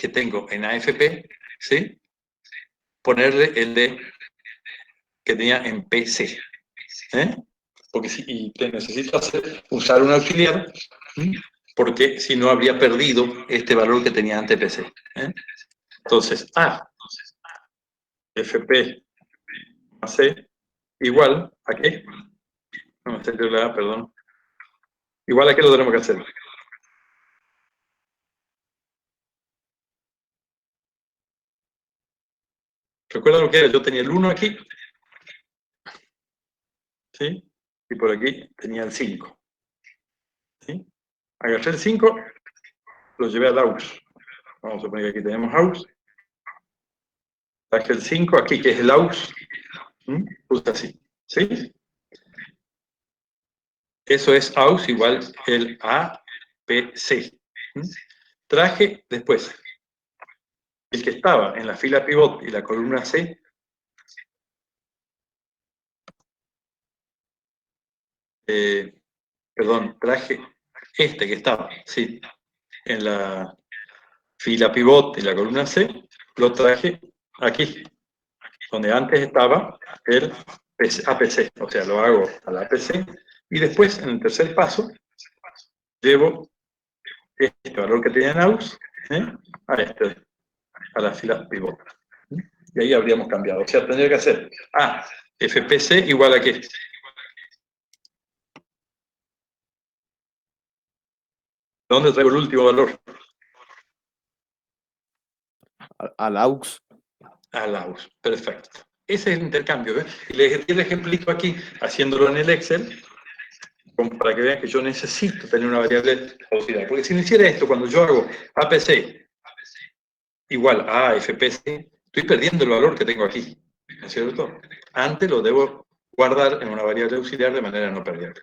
tengo en AFP, ¿sí? Ponerle el que tenía en PC. Porque si necesito usar un auxiliar, porque si no habría perdido este valor que tenía ante PC. Entonces, FP más C igual a qué? No me salió la A, perdón. Igual a qué lo tenemos que hacer. ¿Recuerdan lo que era? Yo tenía el 1 aquí. ¿Sí? Y por aquí tenía el 5. ¿Sí? Agarré el 5, lo llevé al aux. Vamos a poner que aquí tenemos aux. Traje el 5 aquí, que es el aux. Justo así. ¿Sí? Eso es aux igual el APC. Traje después el que estaba en la fila pivot y la columna C. Traje este que estaba, sí, en la fila pivot y la columna C, lo traje aquí, donde antes estaba el APC, o sea, lo hago a la APC, y después, en el tercer paso, llevo este valor que tenía en aux a la fila pivot. Y ahí habríamos cambiado. O sea, tendría que hacer FPC igual a qué. ¿Dónde traigo el último valor? Al aux. Al aux, perfecto. Ese es el intercambio. Y les di el ejemplito aquí, haciéndolo en el Excel, para que vean que yo necesito tener una variable auxiliar. Porque si no hiciera esto, cuando yo hago APC igual a FPC, estoy perdiendo el valor que tengo aquí. ¿No es cierto? Antes lo debo guardar en una variable auxiliar de manera a no perderlo.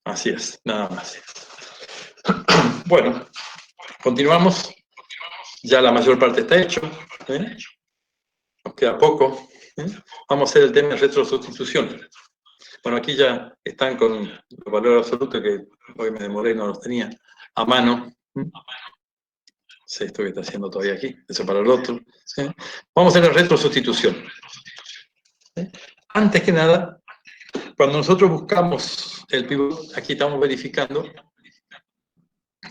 Así es, nada más. Bueno, continuamos. Ya la mayor parte está hecho. Nos queda poco. Vamos a hacer el tema de retrosustitución. Bueno, aquí ya están con los valores absolutos que hoy me demoré y no los tenía a mano. Sí, esto que está haciendo todavía aquí, eso para el otro. Vamos a hacer la retrosustitución. Antes que nada, cuando nosotros buscamos el pivot, aquí estamos verificando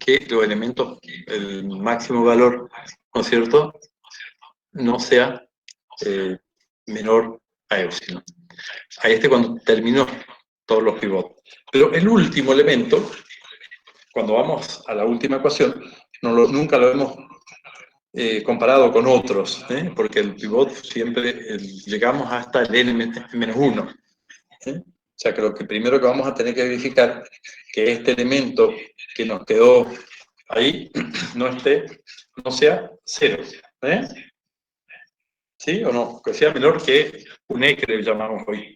que los elementos, el máximo valor, ¿no es cierto?, no sea menor a épsilon. Ahí cuando terminó todos los pivots. Pero el último elemento, cuando vamos a la última ecuación, nunca lo hemos comparado con otros, porque el pivot siempre llegamos hasta el n-1. O sea que lo primero que vamos a tener que verificar que este elemento que nos quedó ahí no sea 0. ¿Sí o no? Que sea menor que un e que le llamamos hoy.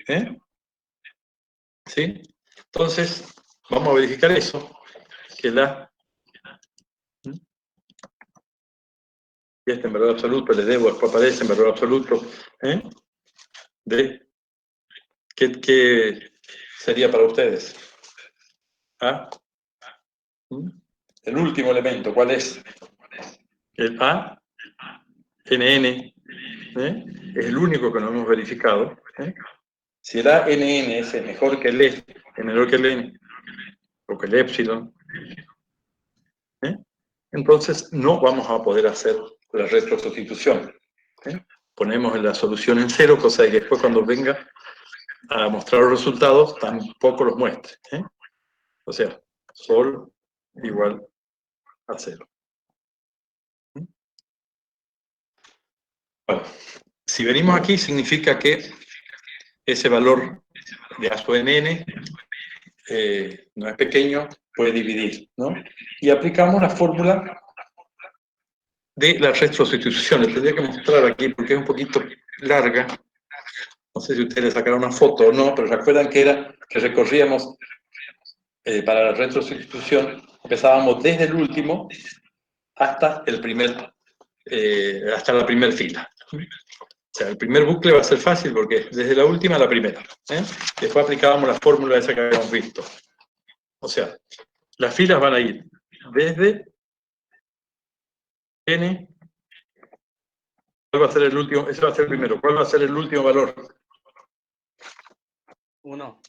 ¿Sí? Entonces, vamos a verificar eso, que y este en valor absoluto, le debo, después aparece en valor absoluto, de ¿qué sería para ustedes? ¿Ah? El último elemento, ¿cuál es? El A, NN, es el único que no hemos verificado. Si el A, NN es mejor que el E, es menor que el N, o que el épsilon, entonces no vamos a poder hacer la retrosustitución. Ponemos la solución en 0, cosa de que después cuando venga a mostrar los resultados tampoco los muestre. O sea, sol igual a 0. Bueno, si venimos aquí significa que ese valor de A sub NN no es pequeño, puede dividir, ¿no? Y aplicamos la fórmula de la retrosustitución. Les tendría que mostrar aquí porque es un poquito larga. No sé si ustedes le sacaron una foto o no, pero recuerdan que recorríamos para la retrosustitución, empezábamos desde el último hasta hasta la primera fila. O sea, el primer bucle va a ser fácil porque es desde la última a la primera. Después aplicábamos la fórmula esa que habíamos visto. O sea, las filas van a ir desde n. ¿Cuál va a ser el último? Ese va a ser el primero. ¿Cuál va a ser el último valor? 1.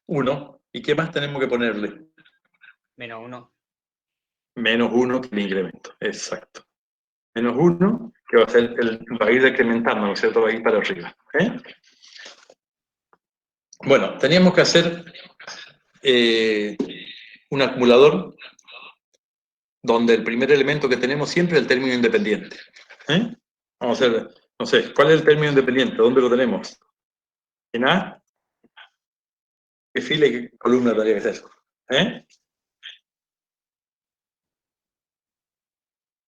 1. ¿Y qué más tenemos que ponerle? Menos 1. Menos 1 que el incremento. Exacto. Menos 1, que va a ser va a ir decrementando, ¿no es cierto? Va a ir para arriba. Bueno, teníamos que hacer un acumulador donde el primer elemento que tenemos siempre es el término independiente. Vamos a hacer, no sé, ¿cuál es el término independiente? ¿Dónde lo tenemos? ¿En A? ¿Qué fila y qué columna tendría que ser?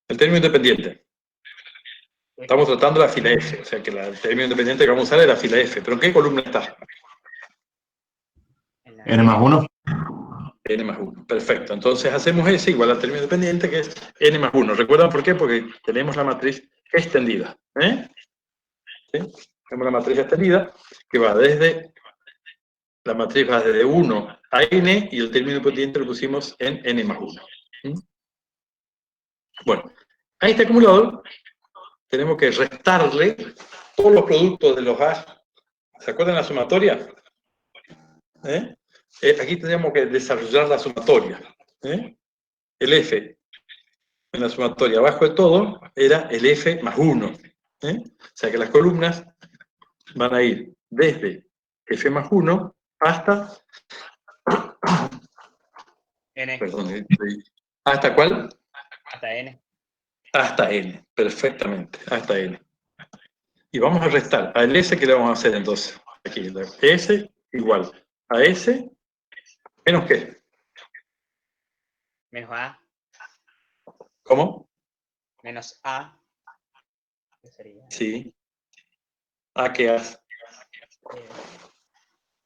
El término independiente. Estamos tratando la fila F, o sea que el término independiente que vamos a usar es la fila F. ¿Pero en qué columna está? N más 1. N más 1. Perfecto. Entonces hacemos S igual al término independiente, que es N más 1. ¿Recuerdan por qué? Porque tenemos la matriz extendida. ¿Sí? Tenemos la matriz extendida que va desde... La matriz va desde 1 a N y el término independiente lo pusimos en N más 1. Bueno, a este acumulador tenemos que restarle todos los productos de los A. ¿Se acuerdan de la sumatoria? Aquí tenemos que desarrollar la sumatoria. El F en la sumatoria abajo de todo era el F más 1. O sea que las columnas van a ir desde F más 1 hasta... N. Perdón, ¿hasta cuál? Hasta N. Hasta N, perfectamente, hasta N. Y vamos a restar al S, ¿qué le vamos a hacer entonces? Aquí, S igual a S menos ¿qué? Menos A. ¿Cómo? Menos A. ¿Qué sería? Sí. ¿A qué hace?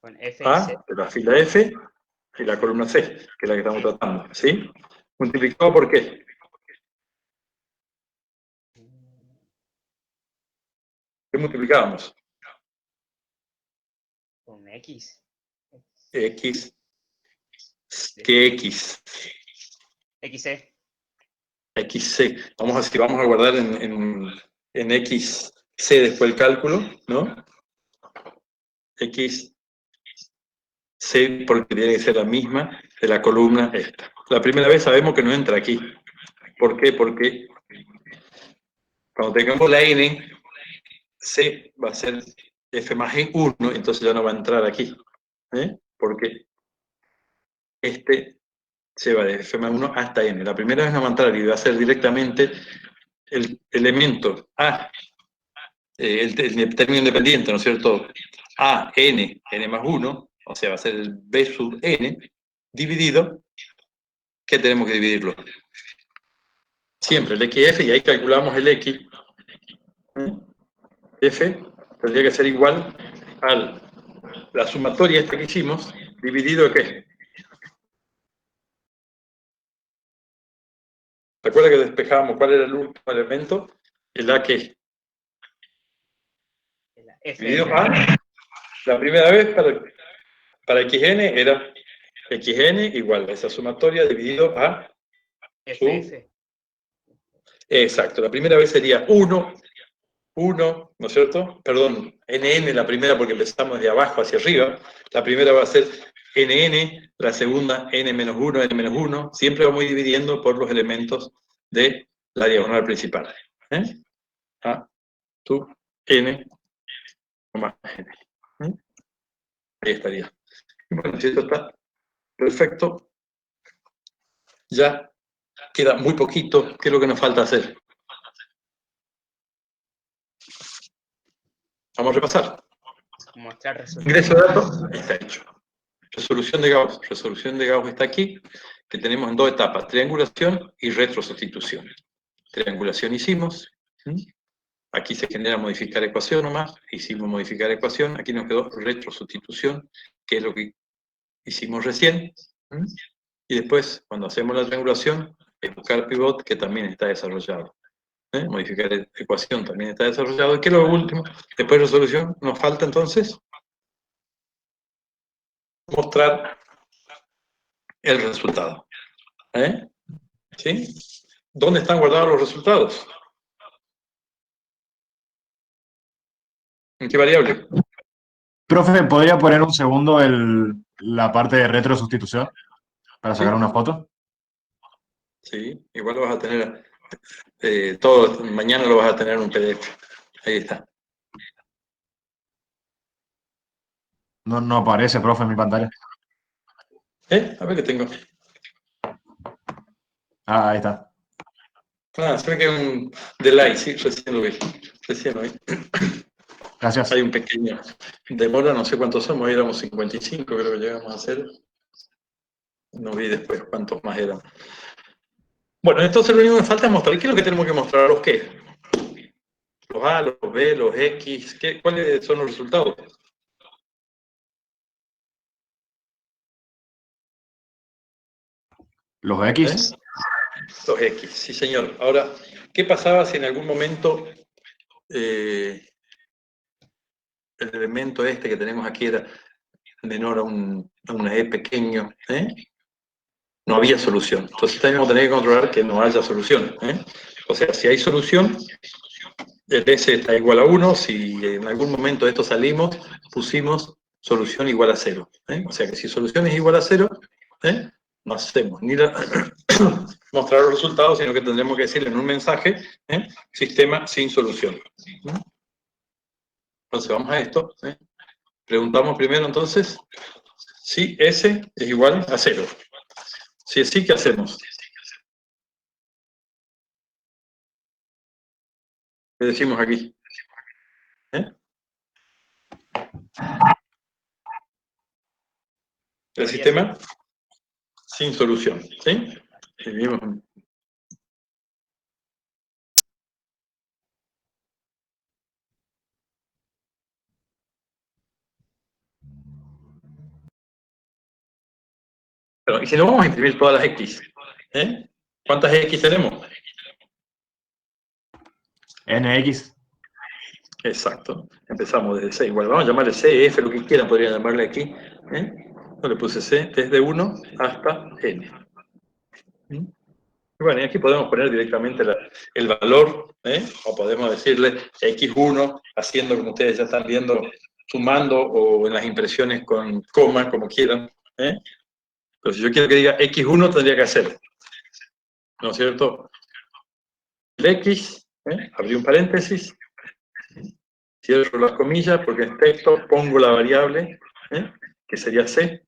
Con F y A, C. de la fila F, y la columna C, que es la que estamos tratando, ¿sí? ¿Multiplicado por qué? ¿Qué multiplicábamos? Con X. X. ¿Qué X? XC. XC. Vamos a guardar en XC después el cálculo, ¿no? XC porque tiene que ser la misma de la columna esta. La primera vez sabemos que no entra aquí. ¿Por qué? Porque cuando tengamos la N, C va a ser f más 1, entonces ya no va a entrar aquí, porque este se va de f más 1 hasta n. La primera vez no va a entrar y va a ser directamente el elemento A, el término independiente, ¿no es cierto? A, n más 1, o sea, va a ser el b sub n, dividido, ¿qué tenemos que dividirlo? Siempre el xf, y ahí calculamos el x. F tendría que ser igual a la sumatoria esta que hicimos, dividido ¿de qué? ¿Recuerda que despejábamos cuál era el último elemento? El a que dividido a, la primera vez para xn era xn igual a esa sumatoria dividido a FF. Exacto, la primera vez sería 1, ¿no es cierto? Perdón, nn la primera porque empezamos de abajo hacia arriba. La primera va a ser nn, la segunda n menos 1, n menos 1. Siempre vamos dividiendo por los elementos de la diagonal principal. A, sub, n, más n. Ahí estaría. Y bueno, si esto está perfecto, ya queda muy poquito. ¿Qué es lo que nos falta hacer? Vamos a repasar. Mostrar resultados. Ingreso de datos, está hecho. Resolución de Gauss. Resolución de Gauss está aquí, que tenemos en 2 etapas, triangulación y retrosustitución. Triangulación hicimos, aquí se genera modificar ecuación nomás, hicimos modificar ecuación, aquí nos quedó retrosustitución, que es lo que hicimos recién, y después, cuando hacemos la triangulación, es buscar pivot, que también está desarrollado. Modificar ecuación también está desarrollado. ¿Y qué es lo último? Después de resolución, nos falta entonces mostrar el resultado. ¿Sí? ¿Dónde están guardados los resultados? ¿En qué variable? Profe, ¿podría poner un segundo la parte de retrosustitución para sacar Sí. una foto? Sí, igual lo vas a tener, mañana lo vas a tener en un PDF. Ahí está. No aparece, profe, en mi pantalla. A ver qué tengo. Ah, ahí está. Se ve que hay un delay, sí, recién lo vi. Recién lo vi. Gracias. Hay un pequeño demora, no sé cuántos somos, éramos 55, creo que llegamos a hacer. No vi después cuántos más eran. Bueno, entonces lo único que me falta es mostrar. ¿Qué es lo que tenemos que mostrar? ¿Los qué? Los A, los B, los X. ¿Cuáles son los resultados? ¿Los X? Los X, sí señor. Ahora, ¿qué pasaba si en algún momento el elemento este que tenemos aquí era menor a una E pequeño? No había solución. Entonces tenemos que tener que controlar que no haya solución. O sea, si hay solución, el S está igual a 1. Si en algún momento de esto salimos, pusimos solución igual a 0. O sea que si solución es igual a 0, no hacemos ni mostrar los resultados, sino que tendremos que decirle en un mensaje, sistema sin solución. Entonces vamos a esto. Preguntamos primero entonces si S es igual a 0. Si es sí, ¿qué hacemos? ¿Qué decimos aquí? El sistema sin solución. ¿Sí? Pero, ¿y si no vamos a imprimir todas las X? ¿Cuántas X tenemos? NX. Exacto. Empezamos desde C igual. Vamos a llamarle C, F, lo que quieran, podrían llamarle aquí. Yo le puse C desde 1 hasta N. Y bueno, y aquí podemos poner directamente el valor, o podemos decirle X1, haciendo como ustedes ya están viendo, sumando, o en las impresiones con coma, como quieran. Pero si yo quiero que diga X1, tendría que hacer, ¿no es cierto? El X, abrí un paréntesis, cierro las comillas porque en texto pongo la variable, que sería C,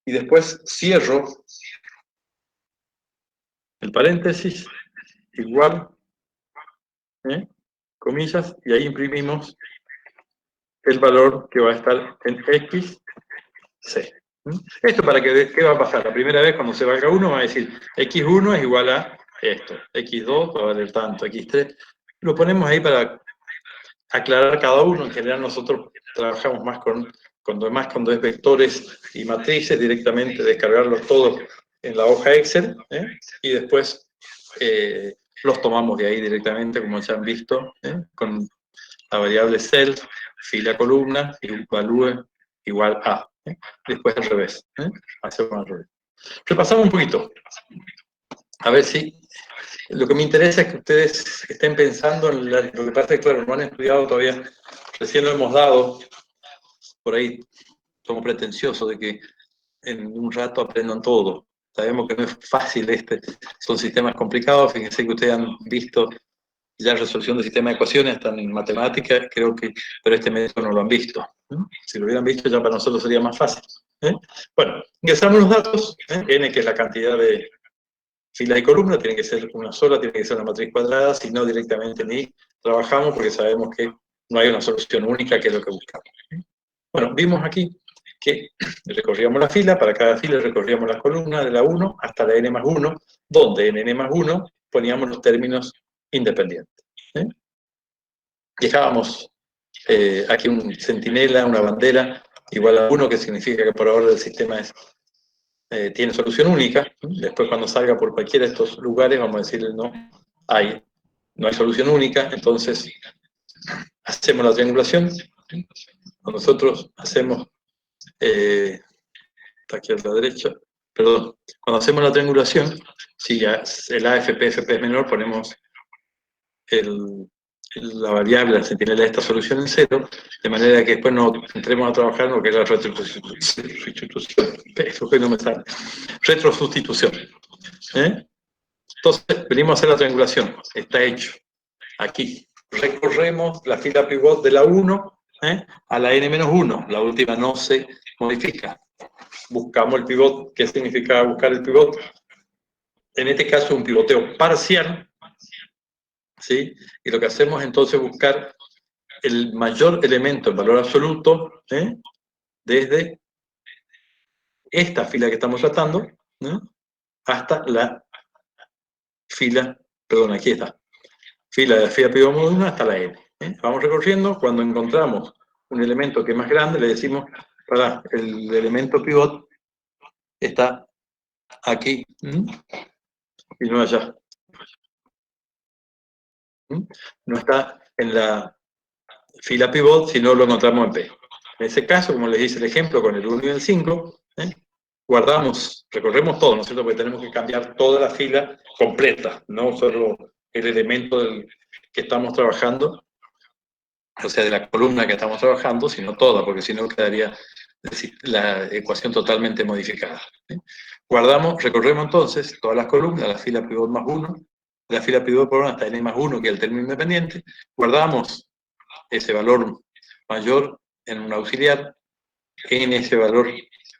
y después cierro el paréntesis, igual, comillas, y ahí imprimimos el valor que va a estar en X, C. Esto para que, ¿qué va a pasar? La primera vez cuando se valga uno va a decir X1 es igual a esto, X2 va a valer tanto, X3. Lo ponemos ahí para aclarar cada uno. En general nosotros trabajamos más cuando es vectores y matrices, directamente descargarlos todos en la hoja Excel, y después los tomamos de ahí directamente, como ya han visto, con la variable cell, fila columna, y value igual a. Después al revés. Hacemos al revés. Repasamos un poquito. A ver si... Lo que me interesa es que ustedes estén pensando en lo que pasa es que, claro, no han estudiado todavía, recién lo hemos dado, por ahí somos pretenciosos de que en un rato aprendan todo. Sabemos que no es fácil son sistemas complicados, fíjense que ustedes han visto ya resolución de sistemas de ecuaciones, están en matemáticas, creo que, pero este método no lo han visto. Si lo hubieran visto ya para nosotros sería más fácil. Bueno, ingresamos los datos, n que es la cantidad de filas y columnas, tiene que ser una sola, tiene que ser una matriz cuadrada, si no directamente ni trabajamos porque sabemos que no hay una solución única que es lo que buscamos. Bueno, vimos aquí que recorríamos la fila, para cada fila recorríamos las columnas de la 1 hasta la n más 1, donde en n más 1 poníamos los términos independientes. Dejábamos aquí un centinela, una bandera, igual a 1, que significa que por ahora el sistema tiene solución única. Después cuando salga por cualquiera de estos lugares vamos a decirle no hay solución única, entonces hacemos la triangulación. Nosotros hacemos, está aquí a la derecha, perdón, cuando hacemos la triangulación, si el AFP, FP es menor, ponemos la variable, la centinela de esta solución en 0, de manera que después no entremos a trabajar en lo que es la retrosustitución. Entonces, venimos a hacer la triangulación, está hecho. Aquí recorremos la fila pivot de la 1 a la n-1, la última no se modifica. Buscamos el pivot. ¿Qué significa buscar el pivot? En este caso un pivoteo parcial, ¿sí? Y lo que hacemos entonces es buscar el mayor elemento, el valor absoluto, desde esta fila que estamos tratando, hasta la fila, perdón, aquí está, fila de la fila pivot módulo 1 hasta la n. Vamos recorriendo, cuando encontramos un elemento que es más grande, le decimos, para el elemento pivot está aquí, y no allá. No está en la fila pivot, sino lo encontramos en P. En ese caso, como les hice el ejemplo con el 1 y el 5, guardamos, recorremos todo, ¿no es cierto? Porque tenemos que cambiar toda la fila completa, no solo el elemento que estamos trabajando, o sea, de la columna que estamos trabajando, sino toda, porque si no quedaría la ecuación totalmente modificada. Guardamos, recorremos entonces todas las columnas, la fila pivot más 1, la fila pivot por 1 hasta n más 1, que es el término independiente, guardamos ese valor mayor en un auxiliar, en ese valor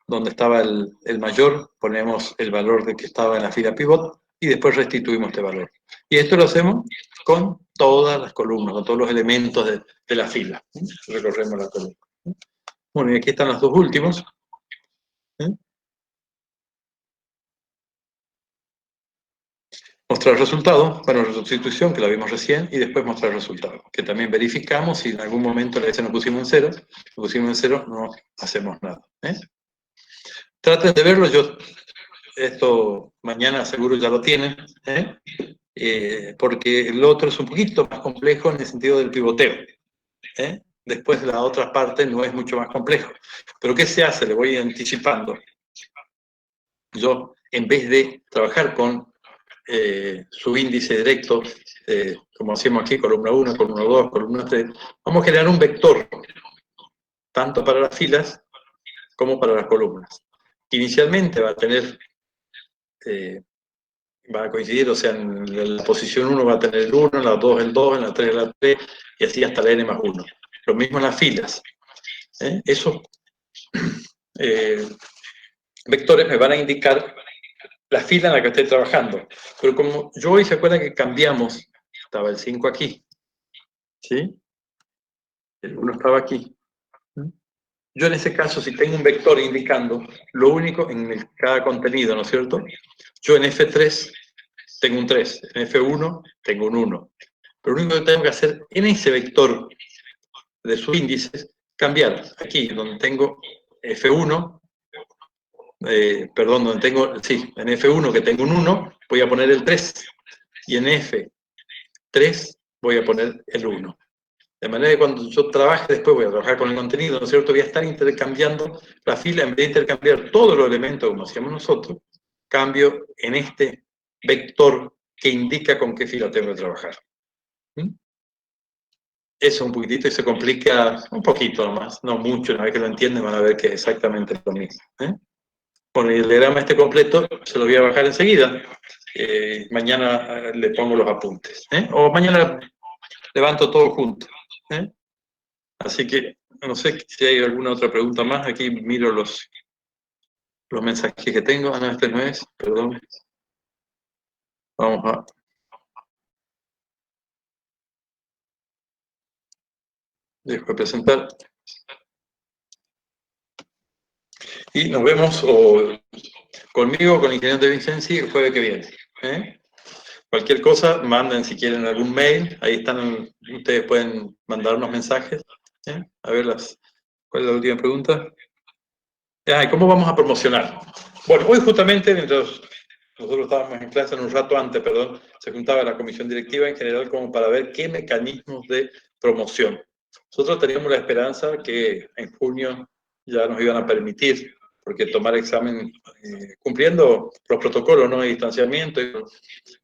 donde estaba el mayor, ponemos el valor de que estaba en la fila pivot, y después restituimos este valor. Y esto lo hacemos con todas las columnas, con todos los elementos de la fila. Recorremos la columna. Bueno, y aquí están los dos últimos. Mostrar resultado, bueno, la sustitución, que la vimos recién, y después mostrar resultado, que también verificamos si en algún momento la S nos pusimos en 0, lo pusimos en 0, no hacemos nada. Traten de verlo, esto mañana seguro ya lo tienen, porque el otro es un poquito más complejo en el sentido del pivoteo. Después la otra parte no es mucho más complejo. Pero ¿qué se hace? Le voy anticipando. Yo, en vez de trabajar con su índice directo, como hacemos aquí, columna 1, columna 2, columna 3, vamos a generar un vector, tanto para las filas como para las columnas. Inicialmente va a tener va a coincidir, o sea, en la posición 1 va a tener el 1, en la 2 el 2, en la 3 la 3, y así hasta la n más 1. Lo mismo en las filas. Esos vectores me van a indicar la fila en la que estoy trabajando. Pero como yo hoy se acuerdan que cambiamos, estaba el 5 aquí, ¿sí? El 1 estaba aquí. Yo en ese caso, si tengo un vector indicando lo único en cada contenido, ¿no es cierto? Yo en F3 tengo un 3, en F1 tengo un 1. Pero lo único que tengo que hacer en ese vector de sus índices, cambiar aquí, donde tengo F1, perdón, donde tengo, sí, en F1 que tengo un 1, voy a poner el 3. Y en F3 voy a poner el 1. De manera que cuando yo trabaje después voy a trabajar con el contenido, ¿no es cierto? Voy a estar intercambiando la fila, en vez de intercambiar todos los elementos como hacíamos nosotros, cambio en este vector que indica con qué fila tengo que trabajar. Eso un poquitito y se complica un poquito nomás, no mucho, una vez que lo entienden van a ver que es exactamente lo mismo. Bueno, y el diagrama este completo se lo voy a bajar enseguida. Mañana le pongo los apuntes. O mañana levanto todo junto. Así que, no sé si hay alguna otra pregunta más. Aquí miro los mensajes que tengo. Ah, no, este no es, perdón. Vamos a... Dejo de presentar. Y nos vemos conmigo o con el ingeniero de Vincenzi el jueves que viene. Cualquier cosa, manden si quieren algún mail. Ahí están, ustedes pueden mandarnos mensajes. A ver, ¿cuál es la última pregunta? ¿Cómo vamos a promocionar? Bueno, hoy justamente, mientras nosotros estábamos en clase, en un rato antes, perdón, se juntaba la comisión directiva en general como para ver qué mecanismos de promoción. Nosotros teníamos la esperanza que en junio ya nos iban a permitir, porque tomar examen cumpliendo los protocolos, ¿no? De distanciamiento,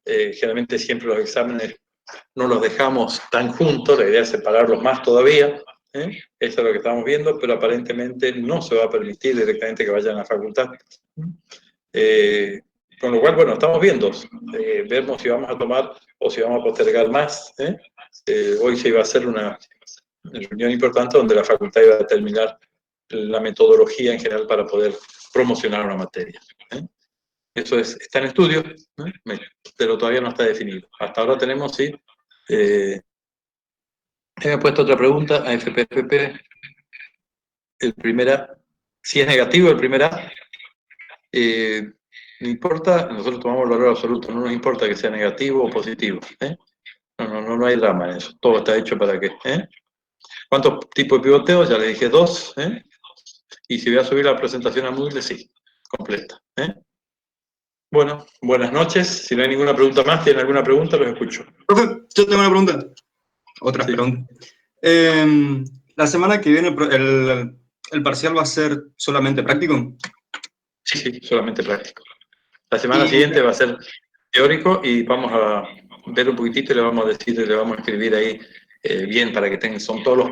generalmente siempre los exámenes no los dejamos tan juntos, la idea es separarlos más todavía. Eso es lo que estamos viendo, pero aparentemente no se va a permitir directamente que vayan a la facultad. Con lo cual, bueno, estamos viendo, vemos si vamos a tomar o si vamos a postergar más. Hoy se iba a hacer una reunión importante donde la facultad iba a determinar la metodología en general para poder promocionar una materia. Eso está en estudio, pero todavía no está definido. Hasta ahora tenemos, sí. Me ha puesto otra pregunta a FPFP. El primer A, si es negativo el primer A, no importa, nosotros tomamos el valor absoluto, no nos importa que sea negativo o positivo. No hay drama en eso, todo está hecho para que. ¿Cuántos tipos de pivoteos? Ya le dije 2. Y si voy a subir la presentación a Moodle, sí, completa. Bueno, buenas noches. Si no hay ninguna pregunta más, ¿tienen alguna pregunta? Los escucho. Profe, yo tengo una pregunta. Otra Sí. pregunta. La semana que viene el parcial va a ser solamente práctico. Sí, solamente práctico. La semana siguiente va a ser teórico y vamos a ver un poquitito y le vamos a decir, le vamos a escribir ahí bien para que tengan, son todos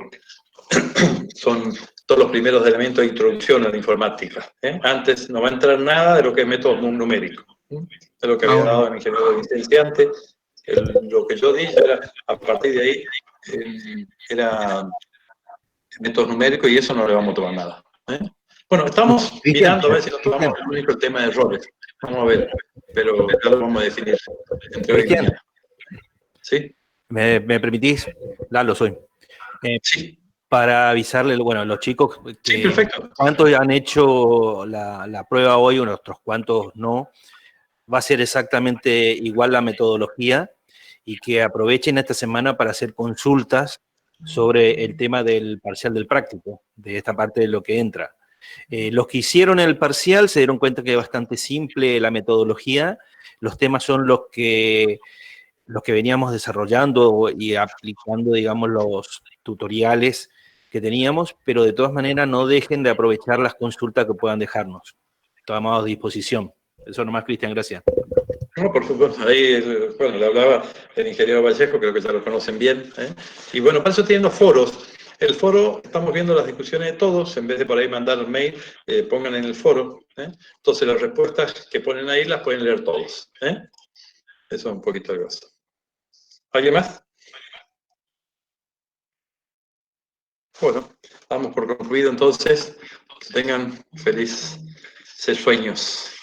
los primeros elementos de introducción a la informática. Antes no va a entrar nada de lo que es método numérico, de lo que había dado el ingeniero de licenciante. Lo que yo dije era, a partir de ahí, era métodos numéricos y eso no le vamos a tomar nada. Bueno, estamos mirando a ver si nos tomamos el tema de errores. Vamos a ver, pero ya lo vamos a definir entre hoy y mañana. ¿Sí? ¿Me permitís? Lalo, soy. Sí. Para avisarle, bueno, a los chicos Sí, perfecto. cuántos han hecho la prueba hoy, otros cuántos no. Va a ser exactamente igual la metodología y que aprovechen esta semana para hacer consultas sobre el tema del parcial del práctico, de esta parte de lo que entra. Los que hicieron el parcial se dieron cuenta que es bastante simple la metodología. Los temas son los que veníamos desarrollando y aplicando, digamos, los tutoriales que teníamos, pero de todas maneras no dejen de aprovechar las consultas que puedan dejarnos. Estamos a disposición. Eso nomás, Cristian, gracias. No, por supuesto, ahí, bueno, le hablaba el ingeniero Vallejo, creo que ya lo conocen bien. Y bueno, para eso tienen los foros. El foro, estamos viendo las discusiones de todos, en vez de por ahí mandar mail, pongan en el foro. Entonces las respuestas que ponen ahí las pueden leer todos. Eso es un poquito de gozo. ¿Alguien más? Bueno, damos por concluido entonces. Que tengan felices sueños.